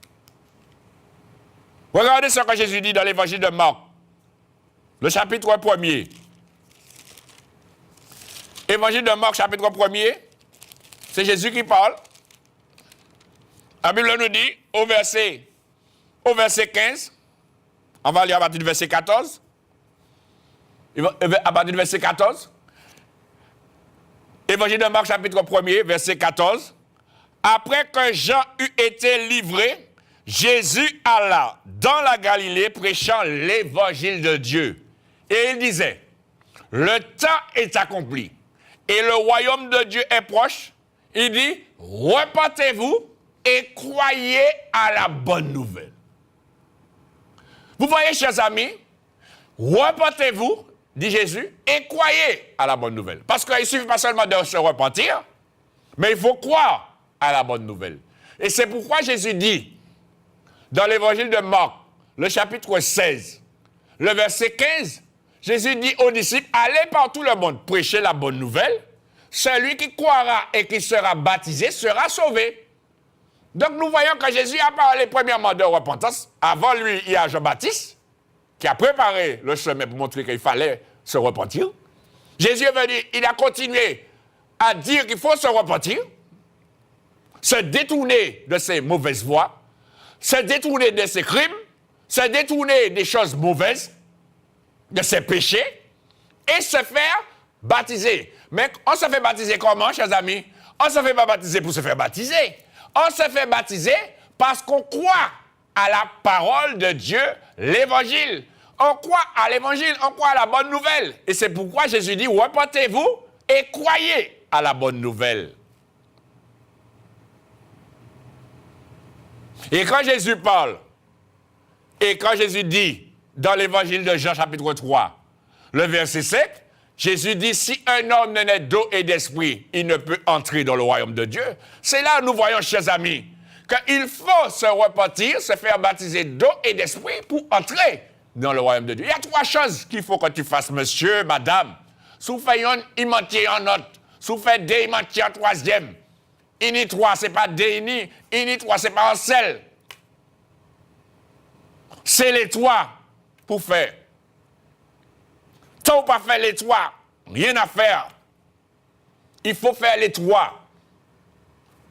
Regardez ce que Jésus dit dans l'évangile de Marc, le chapitre 1er. Évangile de Marc, chapitre 1er, c'est Jésus qui parle. La Bible nous dit au verset 15, on va lire à partir du verset 14. À partir du verset 14. Évangile de Marc, chapitre 1er, verset 14. Après que Jean eut été livré, Jésus alla dans la Galilée prêchant l'évangile de Dieu. Et il disait, le temps est accompli et le royaume de Dieu est proche, il dit, repentez-vous et croyez à la bonne nouvelle. Vous voyez, chers amis, repentez-vous, dit Jésus, et croyez à la bonne nouvelle. Parce qu'il ne suffit pas seulement de se repentir, mais il faut croire à la bonne nouvelle. Et c'est pourquoi Jésus dit, dans l'évangile de Marc, le chapitre 16, le verset 15, Jésus dit aux disciples, allez par tout le monde, prêchez la bonne nouvelle. Celui qui croira et qui sera baptisé sera sauvé. Donc nous voyons que Jésus a parlé premièrement de repentance. Avant lui, il y a Jean-Baptiste, qui a préparé le chemin pour montrer qu'il fallait se repentir. Jésus est venu, il a continué à dire qu'il faut se repentir, se détourner de ses mauvaises voies, se détourner de ses crimes, se détourner des choses mauvaises, de ses péchés, et se faire baptiser. Mais on se fait baptiser comment, chers amis? On ne se fait pas baptiser pour se faire baptiser. On se fait baptiser parce qu'on croit à la parole de Dieu, l'évangile. On croit à l'évangile, on croit à la bonne nouvelle. Et c'est pourquoi Jésus dit, repentez-vous et croyez à la bonne nouvelle. Et quand Jésus parle, et quand Jésus dit, dans l'évangile de Jean chapitre 3, le verset 7, Jésus dit, si un homme ne naît d'eau et d'esprit, il ne peut entrer dans le royaume de Dieu. C'est là que nous voyons, chers amis, qu'il faut se repentir, se faire baptiser d'eau et d'esprit pour entrer dans le royaume de Dieu. Il y a 3 choses qu'il faut que tu fasses, monsieur, madame. Si vous faites un, il mentit en note. Si vous faites 2, il mentit en 3e. Ini 3, ce n'est pas 2 ini. Ini 3, ce n'est pas un seul. C'est les 3 pour faire. Tant ou pas faire les 3, rien à faire. Il faut faire les 3.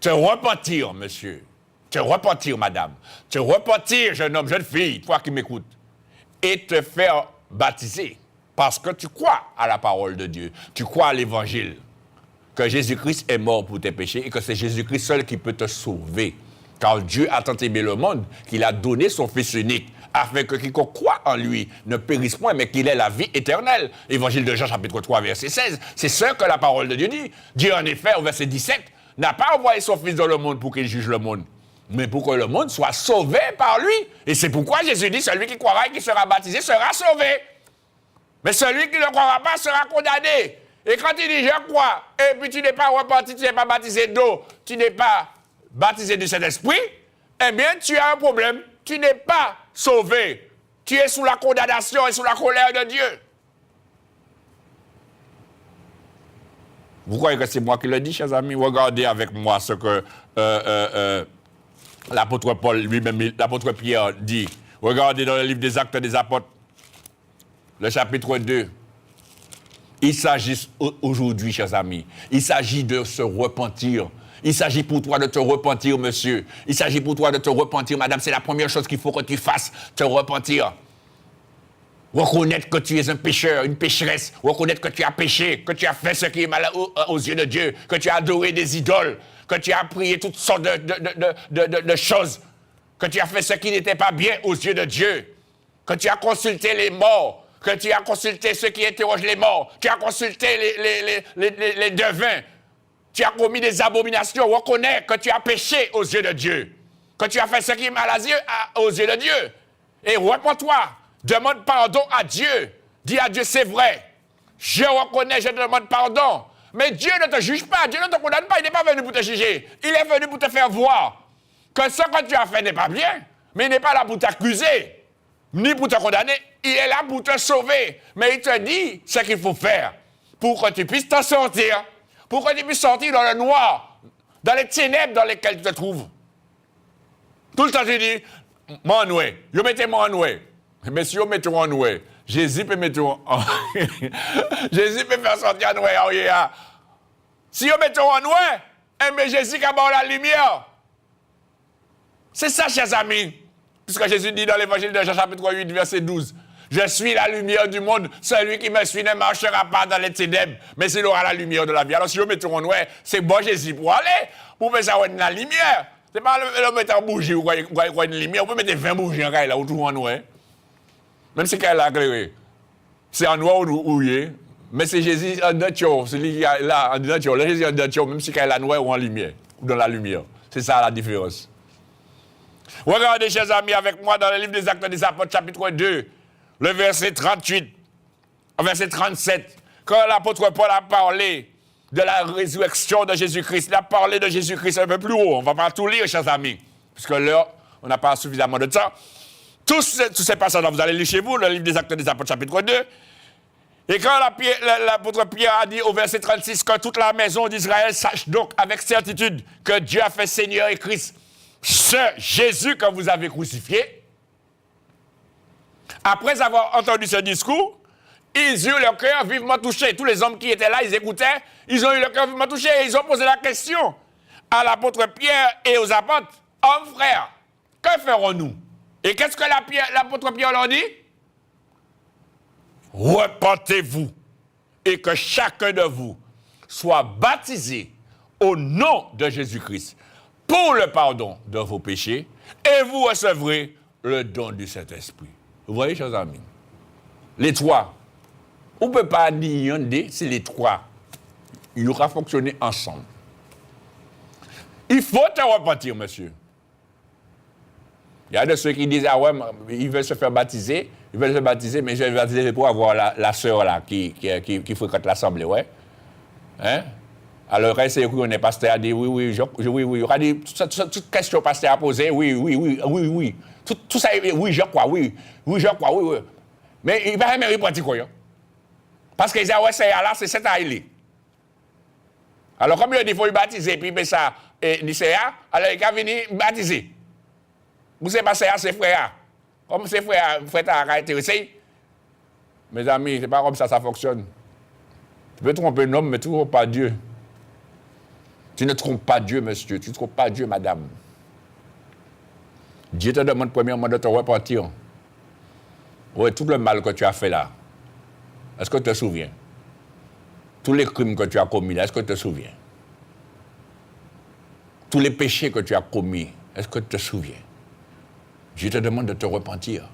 Te repentir, monsieur. Te repentir, madame. Te repentir, jeune homme, jeune fille, toi qui m'écoutes. Et te faire baptiser. Parce que tu crois à la parole de Dieu. Tu crois à l'évangile. Que Jésus-Christ est mort pour tes péchés et que c'est Jésus-Christ seul qui peut te sauver. Car Dieu a tant aimé le monde qu'il a donné son Fils unique afin que quiconque croit en lui ne périsse point, mais qu'il ait la vie éternelle. Évangile de Jean, chapitre 3, verset 16. C'est ce que la parole de Dieu dit. Dieu, en effet, au verset 17, n'a pas envoyé son Fils dans le monde pour qu'il juge le monde, mais pour que le monde soit sauvé par lui. Et c'est pourquoi Jésus dit, celui qui croira et qui sera baptisé sera sauvé. Mais celui qui ne croira pas sera condamné. Et quand il dit, je crois, et puis tu n'es pas repenti, tu n'es pas baptisé d'eau, tu n'es pas baptisé du Saint-Esprit, eh bien, tu as un problème. Tu n'es pas sauvé. Tu es sous la condamnation et sous la colère de Dieu. Vous croyez que c'est moi qui le dis, chers amis? Regardez avec moi ce que l'apôtre Paul lui-même, l'apôtre Pierre dit. Regardez dans le livre des Actes des Apôtres, le chapitre 2. Il s'agit aujourd'hui, chers amis, il s'agit de se repentir. Il s'agit pour toi de te repentir, monsieur. Il s'agit pour toi de te repentir, madame. C'est la première chose qu'il faut que tu fasses, te repentir. Reconnaître que tu es un pécheur, une pécheresse. Reconnaître que tu as péché, que tu as fait ce qui est mal aux yeux de Dieu, que tu as adoré des idoles, que tu as prié toutes sortes de choses, que tu as fait ce qui n'était pas bien aux yeux de Dieu, que tu as consulté les morts, que tu as consulté ceux qui interrogent les morts, tu as consulté les devins, tu as commis des abominations. Reconnais que tu as péché aux yeux de Dieu, que tu as fait ce qui est mal aux yeux de Dieu. Et repens-toi, demande pardon à Dieu. Dis à Dieu, c'est vrai, je reconnais, je te demande pardon. Mais Dieu ne te juge pas, Dieu ne te condamne pas, il n'est pas venu pour te juger. Il est venu pour te faire voir que ce que tu as fait n'est pas bien, mais il n'est pas là pour t'accuser, ni pour te condamner, il est là pour te sauver. Mais il te dit ce qu'il faut faire pour que tu puisses t'en sortir, pour que tu puisses sortir dans le noir, dans les ténèbres dans lesquelles tu te trouves. Tout le temps, tu dis, mon noué, je mettez mon noué. Mais si je mets mon noué, Jésus peut mettre en... Jésus peut faire sortir un noué. Si je mets mon noué, mais Jésus qui a la lumière. C'est ça, chers amis. Puisque Jésus dit dans l'évangile de Jean, chapitre 8, verset 12, « Je suis la lumière du monde. Celui qui me suit ne marchera pas dans les ténèbres, mais il aura la lumière de la vie. » Alors si je mets mon noué, c'est bon Jésus pour aller, pour faire ça la lumière. C'est pas le mettre en bougie ou une lumière. On peut mettre 20 bougies en là, ou tout en noué. Même si elle a éclairé. C'est en noir ou rouillé. Mais c'est Jésus en nature, celui qui est là en nature. Le Jésus en nature, même si il est la noire ou en lumière, ou dans la lumière. C'est ça la différence. Regardez, chers amis, avec moi dans le livre des Actes des Apôtres, chapitre 2, le verset 38, verset 37, quand l'apôtre Paul a parlé de la résurrection de Jésus-Christ, il a parlé de Jésus-Christ un peu plus haut. On ne va pas tout lire, chers amis, puisque là, on n'a pas suffisamment de temps. Tous ces passages, vous allez lire chez vous, le livre des Actes des Apôtres, chapitre 2. Et quand l'apôtre Pierre a dit au verset 36 que toute la maison d'Israël sache donc avec certitude que Dieu a fait Seigneur et Christ, ce Jésus que vous avez crucifié, après avoir entendu ce discours, ils eurent leur cœur vivement touché. Tous les hommes qui étaient là, ils écoutaient, ils ont eu leur cœur vivement touché et ils ont posé la question à l'apôtre Pierre et aux apôtres, « Hommes frères, que ferons-nous » Et qu'est-ce que l'apôtre Pierre leur dit? Repentez-vous et que chacun de vous soit baptisé au nom de Jésus-Christ pour le pardon de vos péchés et vous recevrez le don du Saint-Esprit. Vous voyez, chers amis, les trois, on ne peut pas dire si les trois, ils auront fonctionné ensemble. Il faut te repentir, monsieur. Il y a de ceux qui disent, ah ouais, ils veulent se faire baptiser, mais je vais baptiser pour avoir la sœur là qui fréquente l'assemblée, ouais. Hein? Alors, quand c'est qu'on est pasteur, a dit, oui. On a dit, toute question pasteur a posé, oui. Tout ça, oui, je crois, oui. Mais il va jamais répondre quoi, hein? Parce qu'ils disent, ouais, c'est là, c'est cet aïe. Alors, comme il dit, il faut le baptiser, puis il met ça, et il dit, alors il va venir baptiser. Vous savez pas, c'est frère. Comme c'est frère a intéressé. Mes amis, c'est pas comme ça fonctionne. Tu peux tromper un homme, mais tu ne trompes pas Dieu. Tu ne trompes pas Dieu, monsieur. Tu ne trompes pas Dieu, madame. Dieu te demande premièrement de te repentir. Oui, tout le mal que tu as fait là, est-ce que tu te souviens? Tous les crimes que tu as commis là, est-ce que tu te souviens? Tous les péchés que tu as commis, est-ce que tu te souviens? Dieu te demande de te repentir.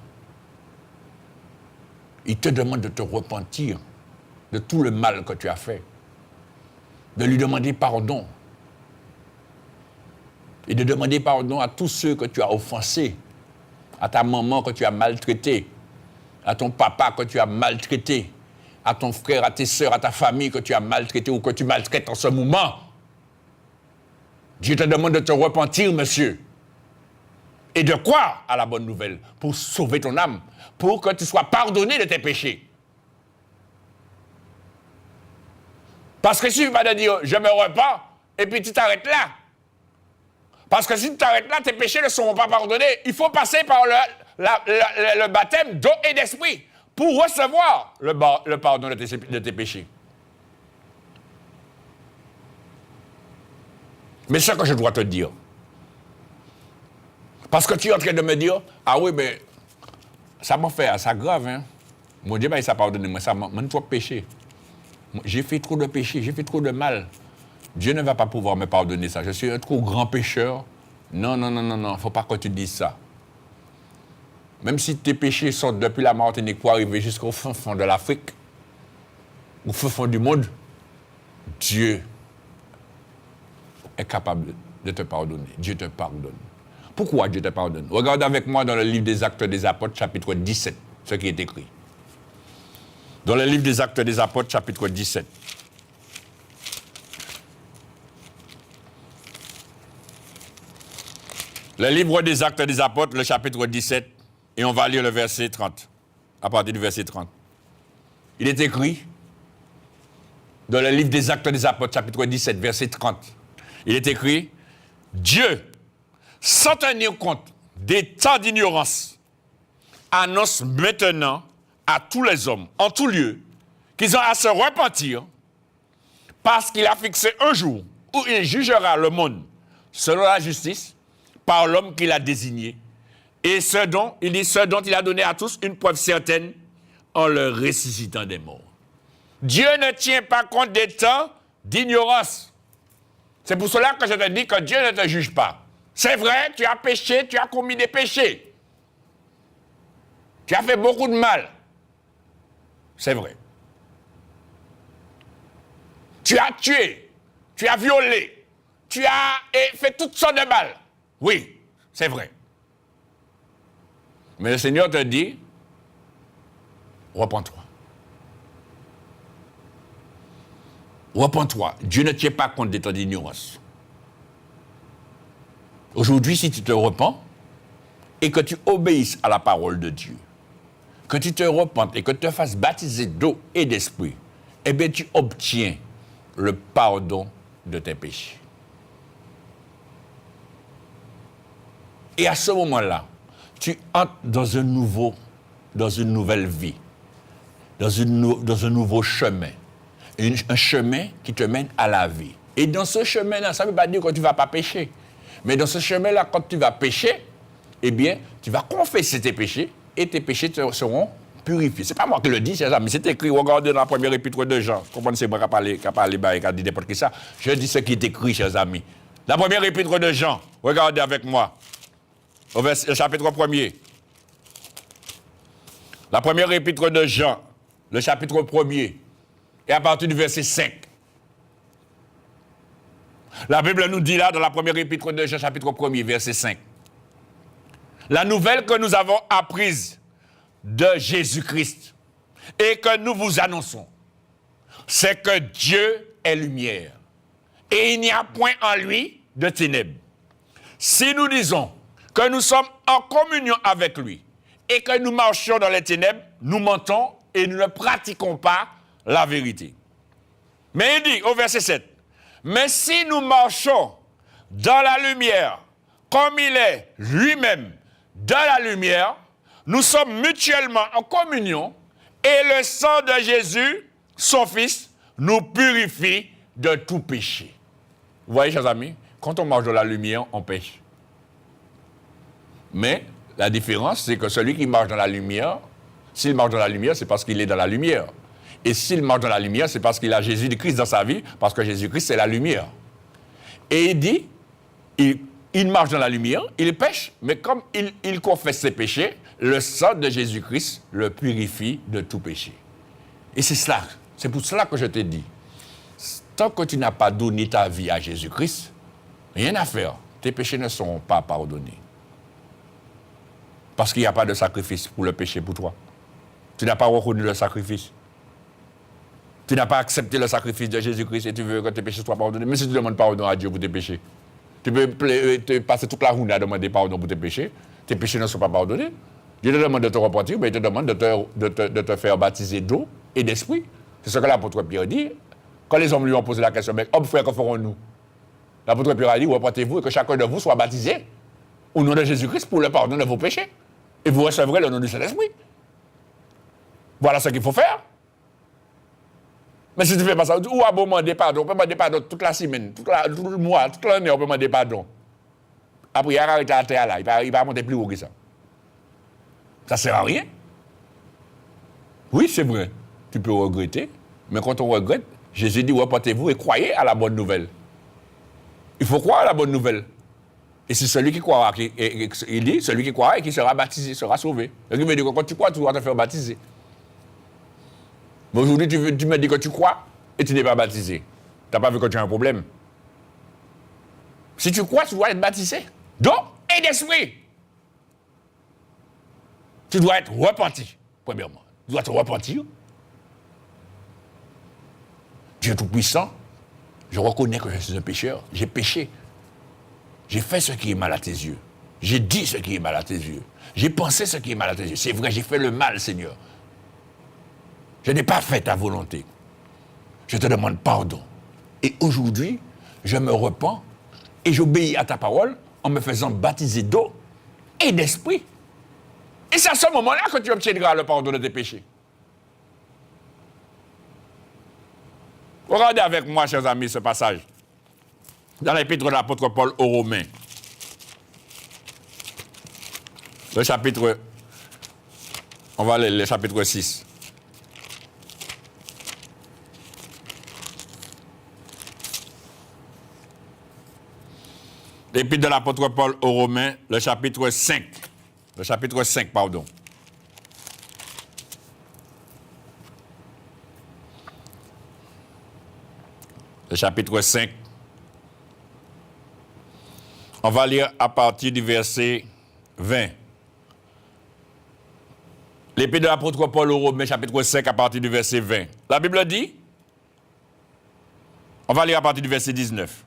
Il te demande de te repentir de tout le mal que tu as fait. De lui demander pardon. Et de demander pardon à tous ceux que tu as offensés. À ta maman que tu as maltraité. À ton papa que tu as maltraité. À ton frère, à tes sœurs, à ta famille que tu as maltraité ou que tu maltraites en ce moment. Dieu te demande de te repentir, monsieur. Et de quoi à la bonne nouvelle? Pour sauver ton âme, pour que tu sois pardonné de tes péchés. Parce que si tu vas te dire, je me repens, et puis tu t'arrêtes là. Parce que si tu t'arrêtes là, tes péchés ne seront pas pardonnés. Il faut passer par le baptême d'eau et d'esprit pour recevoir le pardon de tes péchés. Mais ce que je dois te dire, parce que tu es en train de me dire, ah oui, mais ça m'a fait, ça grave, hein. Mon Dieu, il s'est pardonné, moi, ça m'a trop péché. J'ai fait trop de péché, j'ai fait trop de mal. Dieu ne va pas pouvoir me pardonner ça. Je suis un trop grand pécheur. Non, il ne faut pas que tu dises ça. Même si tes péchés sont depuis la Martinique pour arriver jusqu'au fin fond de l'Afrique, au fin fond du monde, Dieu est capable de te pardonner. Dieu te pardonne. Pourquoi Dieu te pardonne? Regarde avec moi dans le livre des Actes des Apôtres, chapitre 17, ce qui est écrit. Dans le livre des Actes des Apôtres, chapitre 17. Le livre des Actes des Apôtres, le chapitre 17, et on va lire le verset 30, à partir du verset 30. Il est écrit, dans le livre des Actes des Apôtres, chapitre 17, verset 30, il est écrit, Dieu, sans tenir compte des temps d'ignorance, annonce maintenant à tous les hommes, en tout lieu, qu'ils ont à se repentir, parce qu'il a fixé un jour où il jugera le monde selon la justice, par l'homme qu'il a désigné, et ce dont il a donné à tous une preuve certaine en le ressuscitant des morts. Dieu ne tient pas compte des temps d'ignorance. C'est pour cela que je te dis que Dieu ne te juge pas. C'est vrai, tu as péché, tu as commis des péchés. Tu as fait beaucoup de mal. C'est vrai. Tu as tué, tu as violé, tu as fait toutes sortes de mal. Oui, c'est vrai. Mais le Seigneur te dit, repens-toi. Repens-toi. Dieu ne tient pas compte de ton ignorance. Aujourd'hui, si tu te repens et que tu obéisses à la parole de Dieu, que tu te repentes et que tu te fasses baptiser d'eau et d'esprit, eh bien, tu obtiens le pardon de tes péchés. Et à ce moment-là, tu entres dans une nouvelle vie, dans un nouveau chemin. Un chemin qui te mène à la vie. Et dans ce chemin-là, ça ne veut pas dire que tu ne vas pas pécher. Mais dans ce chemin-là, quand tu vas pécher, eh bien, tu vas confesser tes péchés et tes péchés seront purifiés. Ce n'est pas moi qui le dis, chers amis. C'est écrit, regardez dans la première épître de Jean. Comprenez, c'est moi qui a parlé, qui a dit n'importe qui ça. Je dis ce qui est écrit, chers amis. La première épître de Jean, regardez avec moi. Au chapitre 1er. La première épître de Jean, le chapitre 1er. Et à partir du verset 5. La Bible nous dit là, dans la première épître de Jean, chapitre 1er, verset 5. La nouvelle que nous avons apprise de Jésus-Christ et que nous vous annonçons, c'est que Dieu est lumière. Et il n'y a point en lui de ténèbres. Si nous disons que nous sommes en communion avec lui et que nous marchions dans les ténèbres, nous mentons et nous ne pratiquons pas la vérité. Mais il dit au verset 7, mais si nous marchons dans la lumière, comme il est lui-même dans la lumière, nous sommes mutuellement en communion et le sang de Jésus, son Fils, nous purifie de tout péché. Vous voyez, chers amis, quand on marche dans la lumière, on pêche. Mais la différence, c'est que celui qui marche dans la lumière, s'il marche dans la lumière, c'est parce qu'il est dans la lumière. Et s'il marche dans la lumière, c'est parce qu'il a Jésus-Christ dans sa vie, parce que Jésus-Christ, c'est la lumière. Et il dit, il marche dans la lumière, il pêche, mais comme il confesse ses péchés, le sang de Jésus-Christ le purifie de tout péché. Et c'est cela, c'est pour cela que je te dis, tant que tu n'as pas donné ta vie à Jésus-Christ, rien à faire, tes péchés ne seront pas pardonnés. Parce qu'il n'y a pas de sacrifice pour le péché pour toi. Tu n'as pas reconnu le sacrifice. Tu n'as pas accepté le sacrifice de Jésus-Christ et tu veux que tes péchés soient pardonnés. Mais si tu demandes pardon à Dieu pour tes péchés, tu peux passer toute la journée à demander pardon pour tes péchés ne sont pas pardonnés. Dieu te demande de te repentir, mais il te demande de te faire baptiser d'eau et d'esprit. C'est ce que l'apôtre Pierre dit. Quand les hommes lui ont posé la question, mais hommes frères, que ferons-nous? L'apôtre Pierre a dit, repentez-vous et que chacun de vous soit baptisé au nom de Jésus-Christ pour le pardon de vos péchés. Et vous recevrez le nom du Saint-Esprit. Voilà ce qu'il faut faire. Mais si tu ne fais pas ça, où à demander pardon? On peut demander pardon toute la semaine, tout le mois, toute l'année, on peut demander pardon. Après, il a arrêté à terre là, il va monter plus haut que ça. Ça ne sert à rien. Oui, c'est vrai. Tu peux regretter, mais quand on regrette, Jésus dit, repentez-vous et croyez à la bonne nouvelle. Il faut croire à la bonne nouvelle. Et c'est celui qui croira, il dit, celui qui croira et qui sera baptisé, sera sauvé. Ce qui veut dire que quand tu crois, tu dois te faire baptiser. Mais aujourd'hui, tu me dis que tu crois et tu n'es pas baptisé. Tu n'as pas vu que tu as un problème. Si tu crois, tu dois être baptisé d'eau et d'esprit. Tu dois être repenti, premièrement. Tu dois te repentir. Dieu Tout-Puissant, je reconnais que je suis un pécheur. J'ai péché. J'ai fait ce qui est mal à tes yeux. J'ai dit ce qui est mal à tes yeux. J'ai pensé ce qui est mal à tes yeux. C'est vrai, j'ai fait le mal, Seigneur. Je n'ai pas fait ta volonté. Je te demande pardon. Et aujourd'hui, je me repens et j'obéis à ta parole en me faisant baptiser d'eau et d'esprit. Et c'est à ce moment-là que tu obtiendras le pardon de tes péchés. Regardez avec moi, chers amis, ce passage. Dans l'épître de l'apôtre Paul aux Romains. Le chapitre, on va aller le chapitre 6. L'épître de l'apôtre Paul aux Romains, le chapitre 5. Le chapitre 5, pardon. le chapitre 5. On va lire à partir du verset 20. L'épître de l'apôtre Paul aux Romains, chapitre 5, à partir du verset 20. La Bible dit, on va lire à partir du verset 19,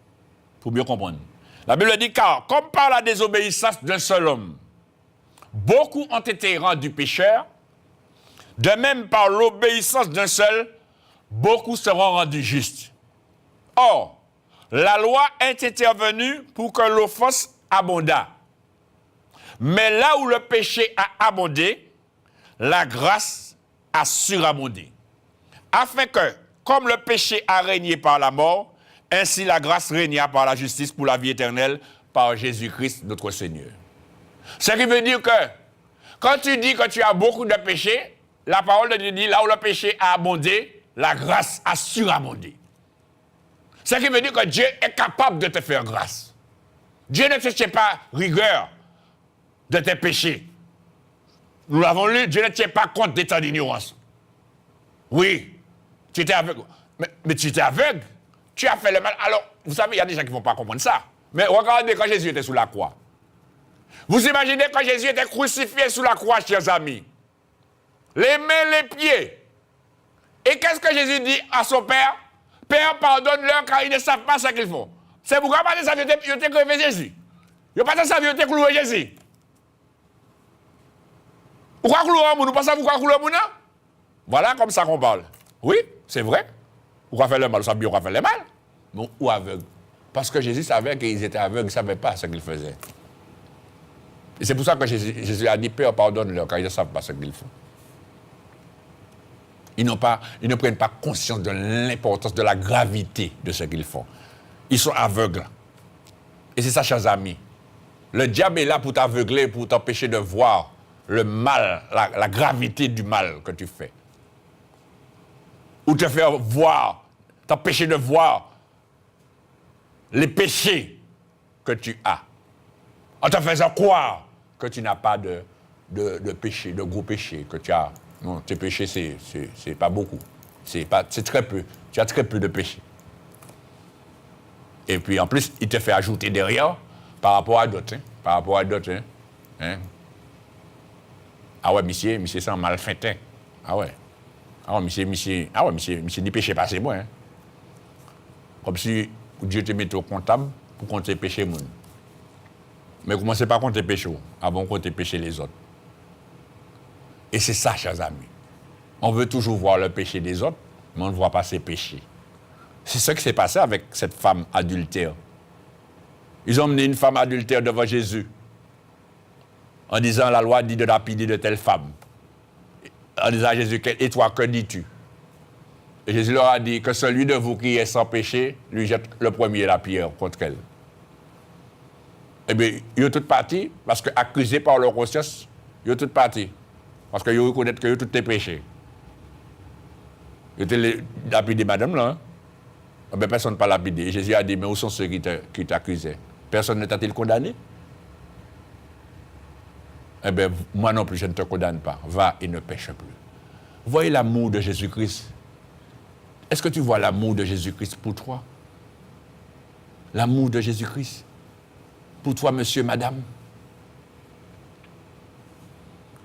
pour mieux comprendre. La Bible dit, car comme par la désobéissance d'un seul homme, beaucoup ont été rendus pécheurs, de même par l'obéissance d'un seul, beaucoup seront rendus justes. Or, la loi est intervenue pour que l'offense abondât. Mais là où le péché a abondé, la grâce a surabondé. Afin que, comme le péché a régné par la mort, ainsi la grâce régna par la justice pour la vie éternelle par Jésus-Christ notre Seigneur. Ce qui veut dire que, quand tu dis que tu as beaucoup de péchés, la parole de Dieu dit, là où le péché a abondé, la grâce a surabondé. Ce qui veut dire que Dieu est capable de te faire grâce. Dieu ne te tient pas rigueur de tes péchés. Nous l'avons lu, Dieu ne tient pas compte de ton ignorance. Oui, tu étais aveugle. Mais tu étais aveugle, tu as fait le mal. Alors, vous savez, il y a des gens qui ne vont pas comprendre ça. Mais regardez quand Jésus était sous la croix. Vous imaginez quand Jésus était crucifié sous la croix, chers amis. Les mains, les pieds. Et qu'est-ce que Jésus dit à son Père? Père, pardonne-leur car ils ne savent pas ce qu'ils font. C'est pourquoi pas de ça, ils ont crevé Jésus. Ils n'ont pas de ça, ils ont cloué Jésus. Pourquoi clouer un monde? Vous pensez pourquoi clouer un monde? Voilà comme ça qu'on parle. Oui, c'est vrai. Pourquoi faire le mal? Vous savez bien pourquoi faire le mal? Non, ou aveugle. Parce que Jésus savait qu'ils étaient aveugles, ils ne savaient pas ce qu'ils faisaient. Et c'est pour ça que Jésus a dit, Père, pardonne-leur car ils ne savent pas ce qu'ils font. Ils ne prennent pas conscience de l'importance, de la gravité de ce qu'ils font. Ils sont aveugles. Et c'est ça, chers amis. Le diable est là pour t'aveugler, pour t'empêcher de voir le mal, la gravité du mal que tu fais. Ou te faire voir, t'empêcher de voir les péchés que tu as. En te faisant croire que tu n'as pas de péché, de gros péchés, que tu as. Non, tes péchés, c'est pas beaucoup. C'est très peu. Tu as très peu de péchés. Et puis, en plus, il te fait ajouter derrière par rapport à d'autres. Par rapport à d'autres. Ah ouais, monsieur, c'est un mal fait. Ah ouais. Ah ouais, monsieur, ni péché pas, c'est moi. Comme si Dieu te mette au comptable pour compter péché moun. Mais commencez pas à compter péché avant de compter péché les autres. Et c'est ça, chers amis. On veut toujours voir le péché des autres, mais on ne voit pas ses péchés. C'est ce qui s'est passé avec cette femme adultère. Ils ont emmené une femme adultère devant Jésus en disant, la loi dit de lapider de telle femme. En disant à Jésus, et toi, que dis-tu? Et Jésus leur a dit que celui de vous qui est sans péché, lui jette le premier la pierre contre elle. Eh bien, ils sont tous partis, parce qu'accusés par leur conscience, ils sont tous partis. Parce qu'ils reconnaissent que tous tes péchés. Ils étaient lapidés, madame, là. Eh bien, personne ne pas lapidé. Jésus a dit, mais où sont ceux qui t'accusaient? Personne ne t'a-t-il condamné? Eh bien, moi non plus, je ne te condamne pas. Va et ne pêche plus. Voyez l'amour de Jésus-Christ. Est-ce que tu vois l'amour de Jésus-Christ pour toi? L'amour de Jésus-Christ pour toi, monsieur, madame?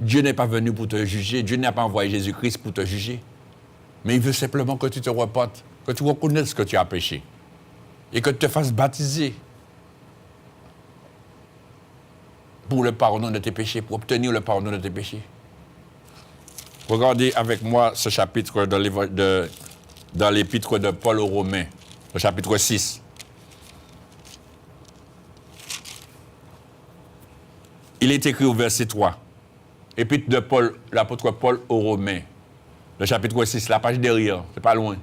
Dieu n'est pas venu pour te juger. Dieu n'a pas envoyé Jésus-Christ pour te juger. Mais il veut simplement que tu te repentes, que tu reconnaisses que tu as péché et que tu te fasses baptiser pour le pardon de tes péchés, pour obtenir le pardon de tes péchés. Regardez avec moi ce chapitre dans l'épître de Paul aux Romains, le chapitre 6. Il est écrit au verset 3. Épître de Paul, l'apôtre Paul aux Romains, le chapitre 6, la page derrière, c'est pas loin.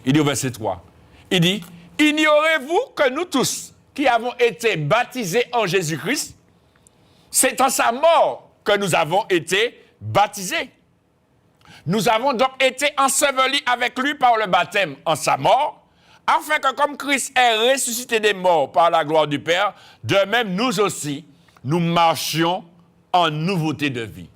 Il dit au verset 3, il dit, « Ignorez-vous que nous tous, qui avons été baptisés en Jésus-Christ, c'est en sa mort que nous avons été baptisés. Nous avons donc été ensevelis avec lui par le baptême en sa mort, afin que comme Christ est ressuscité des morts par la gloire du Père, de même nous aussi, nous marchions en nouveauté de vie.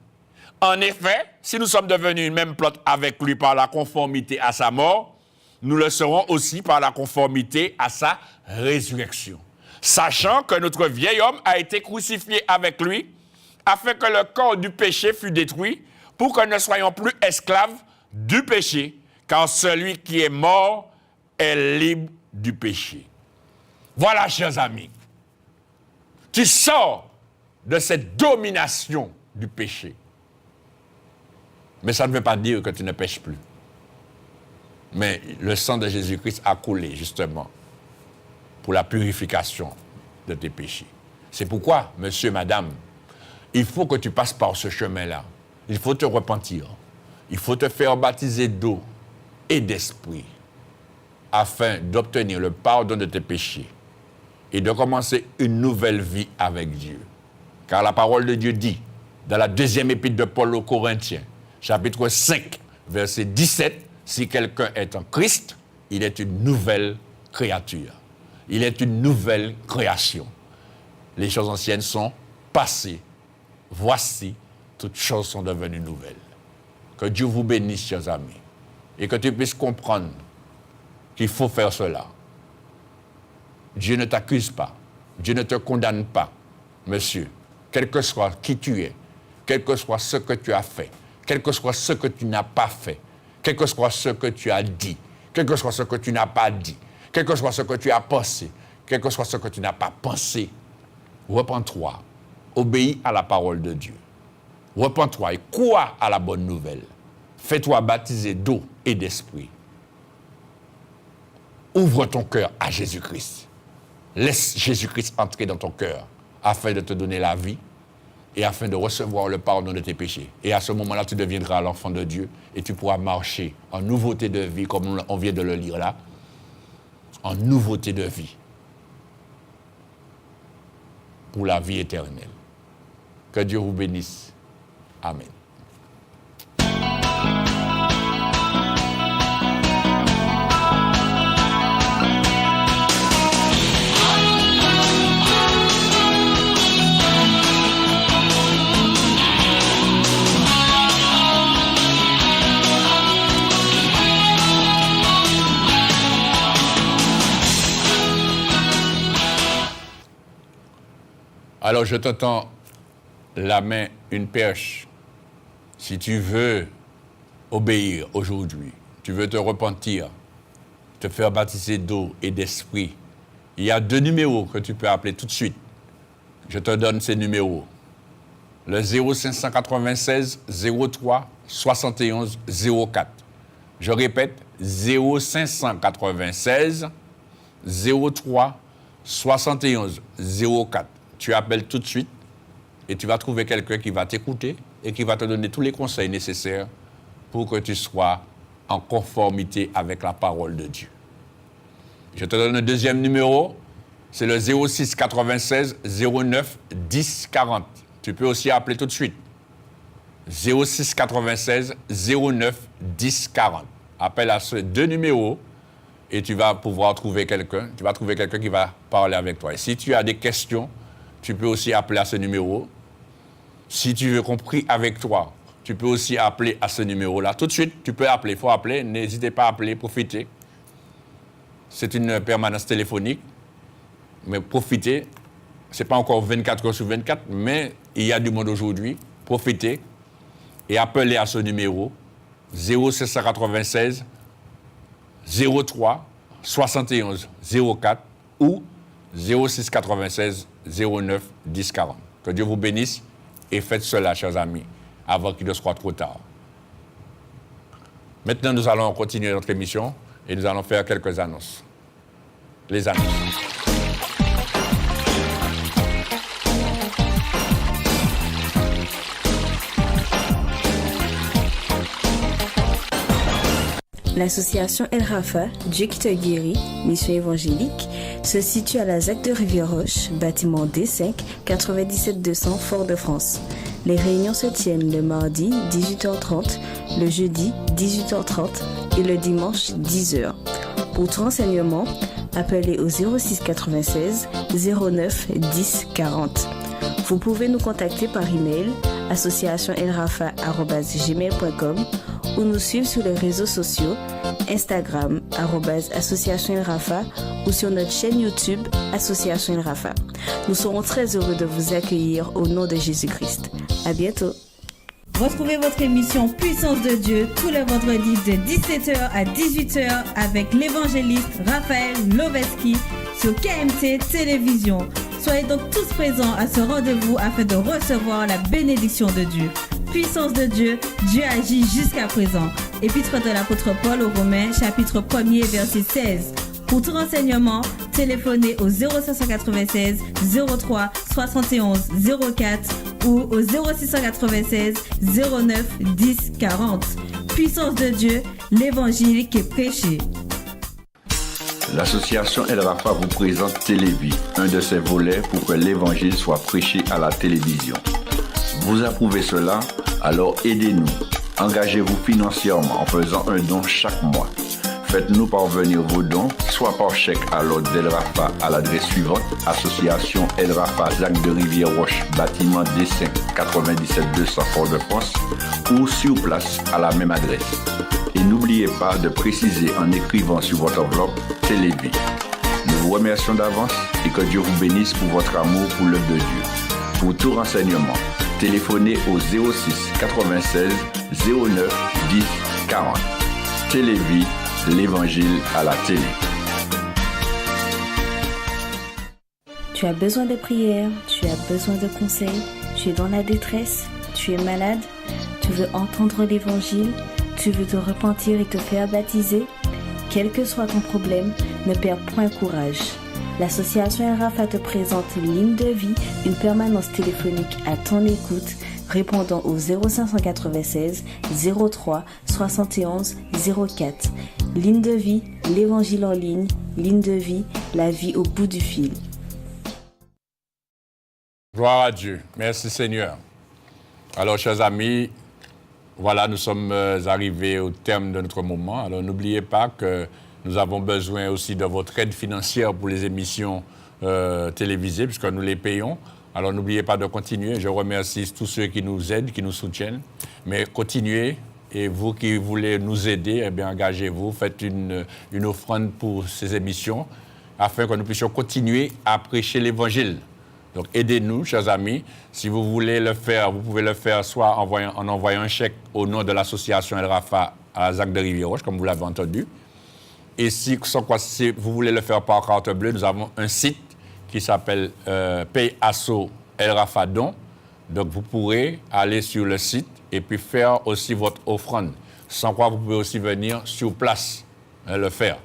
En effet, si nous sommes devenus une même plante avec lui par la conformité à sa mort, nous le serons aussi par la conformité à sa résurrection. Sachant que notre vieil homme a été crucifié avec lui, afin que le corps du péché fût détruit, pour que nous ne soyons plus esclaves du péché, car celui qui est mort est libre du péché. Voilà, chers amis, tu sors de cette domination du péché. Mais ça ne veut pas dire que tu ne pêches plus. Mais le sang de Jésus-Christ a coulé, justement, pour la purification de tes péchés. C'est pourquoi, monsieur, madame, il faut que tu passes par ce chemin-là. Il faut te repentir. Il faut te faire baptiser d'eau et d'esprit afin d'obtenir le pardon de tes péchés et de commencer une nouvelle vie avec Dieu. Car la parole de Dieu dit, dans la deuxième épître de Paul aux Corinthiens, chapitre 5, verset 17, si quelqu'un est en Christ, il est une nouvelle créature. Il est une nouvelle création. Les choses anciennes sont passées. Voici, toutes choses sont devenues nouvelles. Que Dieu vous bénisse, chers amis, et que tu puisses comprendre qu'il faut faire cela. Dieu ne t'accuse pas. Dieu ne te condamne pas, monsieur. Quel que soit qui tu es, quel que soit ce que tu as fait, quel que soit ce que tu n'as pas fait, quel que soit ce que tu as dit, quel que soit ce que tu n'as pas dit, quel que soit ce que tu as pensé, quel que soit ce que tu n'as pas pensé, repens-toi, obéis à la parole de Dieu. Repens-toi et crois à la bonne nouvelle. Fais-toi baptiser d'eau et d'esprit. Ouvre ton cœur à Jésus-Christ. Laisse Jésus-Christ entrer dans ton cœur afin de te donner la vie et afin de recevoir le pardon de tes péchés. Et à ce moment-là, tu deviendras l'enfant de Dieu et tu pourras marcher en nouveauté de vie, comme on vient de le lire là, en nouveauté de vie pour la vie éternelle. Que Dieu vous bénisse. Amen. Alors je t'entends la main, une perche. Si tu veux obéir aujourd'hui, tu veux te repentir, te faire baptiser d'eau et d'esprit, il y a 2 numéros que tu peux appeler tout de suite. Je te donne ces numéros. Le 0596 03 71 04. Je répète, 0596 03 71 04. Tu appelles tout de suite et tu vas trouver quelqu'un qui va t'écouter et qui va te donner tous les conseils nécessaires pour que tu sois en conformité avec la parole de Dieu. Je te donne le deuxième numéro, c'est le 06 96 09 10 40. Tu peux aussi appeler tout de suite. 06 96 09 10 40. Appelle à ces 2 numéros et tu vas pouvoir trouver quelqu'un. Tu vas trouver quelqu'un qui va parler avec toi. Et si tu as des questions, tu peux aussi appeler à ce numéro. Si tu veux qu'on prie avec toi, tu peux aussi appeler à ce numéro-là. Tout de suite, tu peux appeler. Il faut appeler. N'hésitez pas à appeler. Profitez. C'est une permanence téléphonique. Mais profitez. Ce n'est pas encore 24 heures sur 24, mais il y a du monde aujourd'hui. Profitez. Et appelez à ce numéro 0796 03 71 04 ou 06 96 09 10 40. Que Dieu vous bénisse et faites cela, chers amis, avant qu'il ne soit trop tard. Maintenant, nous allons continuer notre émission et nous allons faire quelques annonces. Les annonces. L'association El Rafa, Dieu qui te guérit, mission évangélique, se situe à la ZAC de Rivière-Roche, bâtiment D5, 97 200 Fort-de-France. Les réunions se tiennent le mardi 18h30, le jeudi 18h30 et le dimanche 10h. Pour tout renseignement, appelez au 06 96 09 10 40. Vous pouvez nous contacter par email associationelrafa@gmail.com ou nous suivre sur les réseaux sociaux, Instagram, @Association El Rafa, ou sur notre chaîne YouTube, Association El Rafa. Nous serons très heureux de vous accueillir au nom de Jésus-Christ. À bientôt. Retrouvez votre émission Puissance de Dieu tous les vendredis de 17h à 18h avec l'évangéliste Raphaël Loveski sur KMT Télévision. Soyez donc tous présents à ce rendez-vous afin de recevoir la bénédiction de Dieu. Puissance de Dieu, Dieu agit jusqu'à présent. Épître de l'apôtre Paul aux Romains, chapitre 1er, verset 16. Pour tout renseignement, téléphonez au 0596 03 71 04 ou au 0696 09 10 40. Puissance de Dieu, l'évangile qui est prêché. L'association El Rafa vous présente Télévie, un de ses volets pour que l'évangile soit prêché à la télévision. Vous approuvez cela? Alors aidez-nous. Engagez-vous financièrement en faisant un don chaque mois. Faites-nous parvenir vos dons, soit par chèque à l'ordre d'El Rafa à l'adresse suivante, Association El Rafa, Zac de Rivière-Roche, bâtiment D5, 97 200 Fort-de-France, ou sur place à la même adresse. Et n'oubliez pas de préciser en écrivant sur votre enveloppe Télévie. Nous vous remercions d'avance et que Dieu vous bénisse pour votre amour pour l'œuvre de Dieu. Pour tout renseignement, téléphonez au 06 96 09 10 40. Télévie, l'évangile à la télé. Tu as besoin de prière, tu as besoin de conseils, tu es dans la détresse, tu es malade, tu veux entendre l'évangile, tu veux te repentir et te faire baptiser. Quel que soit ton problème, ne perds point courage. L'association El Rafa te présente Ligne de vie, une permanence téléphonique à ton écoute, répondant au 0596 03 71 04. Ligne de vie, l'évangile en ligne. Ligne de vie, la vie au bout du fil. Gloire à Dieu. Merci Seigneur. Alors, chers amis, voilà, nous sommes arrivés au terme de notre moment. Alors, n'oubliez pas que nous avons besoin aussi de votre aide financière pour les émissions télévisées, puisque nous les payons. Alors, n'oubliez pas de continuer. Je remercie tous ceux qui nous aident, qui nous soutiennent. Mais continuez. Et vous qui voulez nous aider, eh bien, engagez-vous. Faites une offrande pour ces émissions afin que nous puissions continuer à prêcher l'Évangile. Donc, aidez-nous, chers amis. Si vous voulez le faire, vous pouvez le faire soit en envoyant un chèque au nom de l'association El Rafa à Zac de Rivière-Roche, comme vous l'avez entendu. Et si vous voulez le faire par carte bleue, nous avons un site qui s'appelle Pay Asso El Rafa Don. Donc, vous pourrez aller sur le site et puis faire aussi votre offrande. Sans quoi, vous pouvez aussi venir sur place le faire.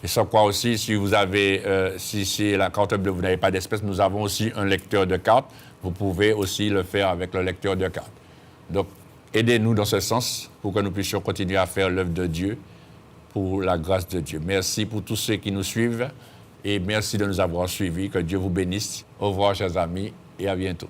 Et sans quoi aussi, si vous avez, si la carte bleue, vous n'avez pas d'espèce, nous avons aussi un lecteur de cartes. Vous pouvez aussi le faire avec le lecteur de cartes. Donc, aidez-nous dans ce sens pour que nous puissions continuer à faire l'œuvre de Dieu pour la grâce de Dieu. Merci pour tous ceux qui nous suivent et merci de nous avoir suivis. Que Dieu vous bénisse. Au revoir, chers amis, et à bientôt.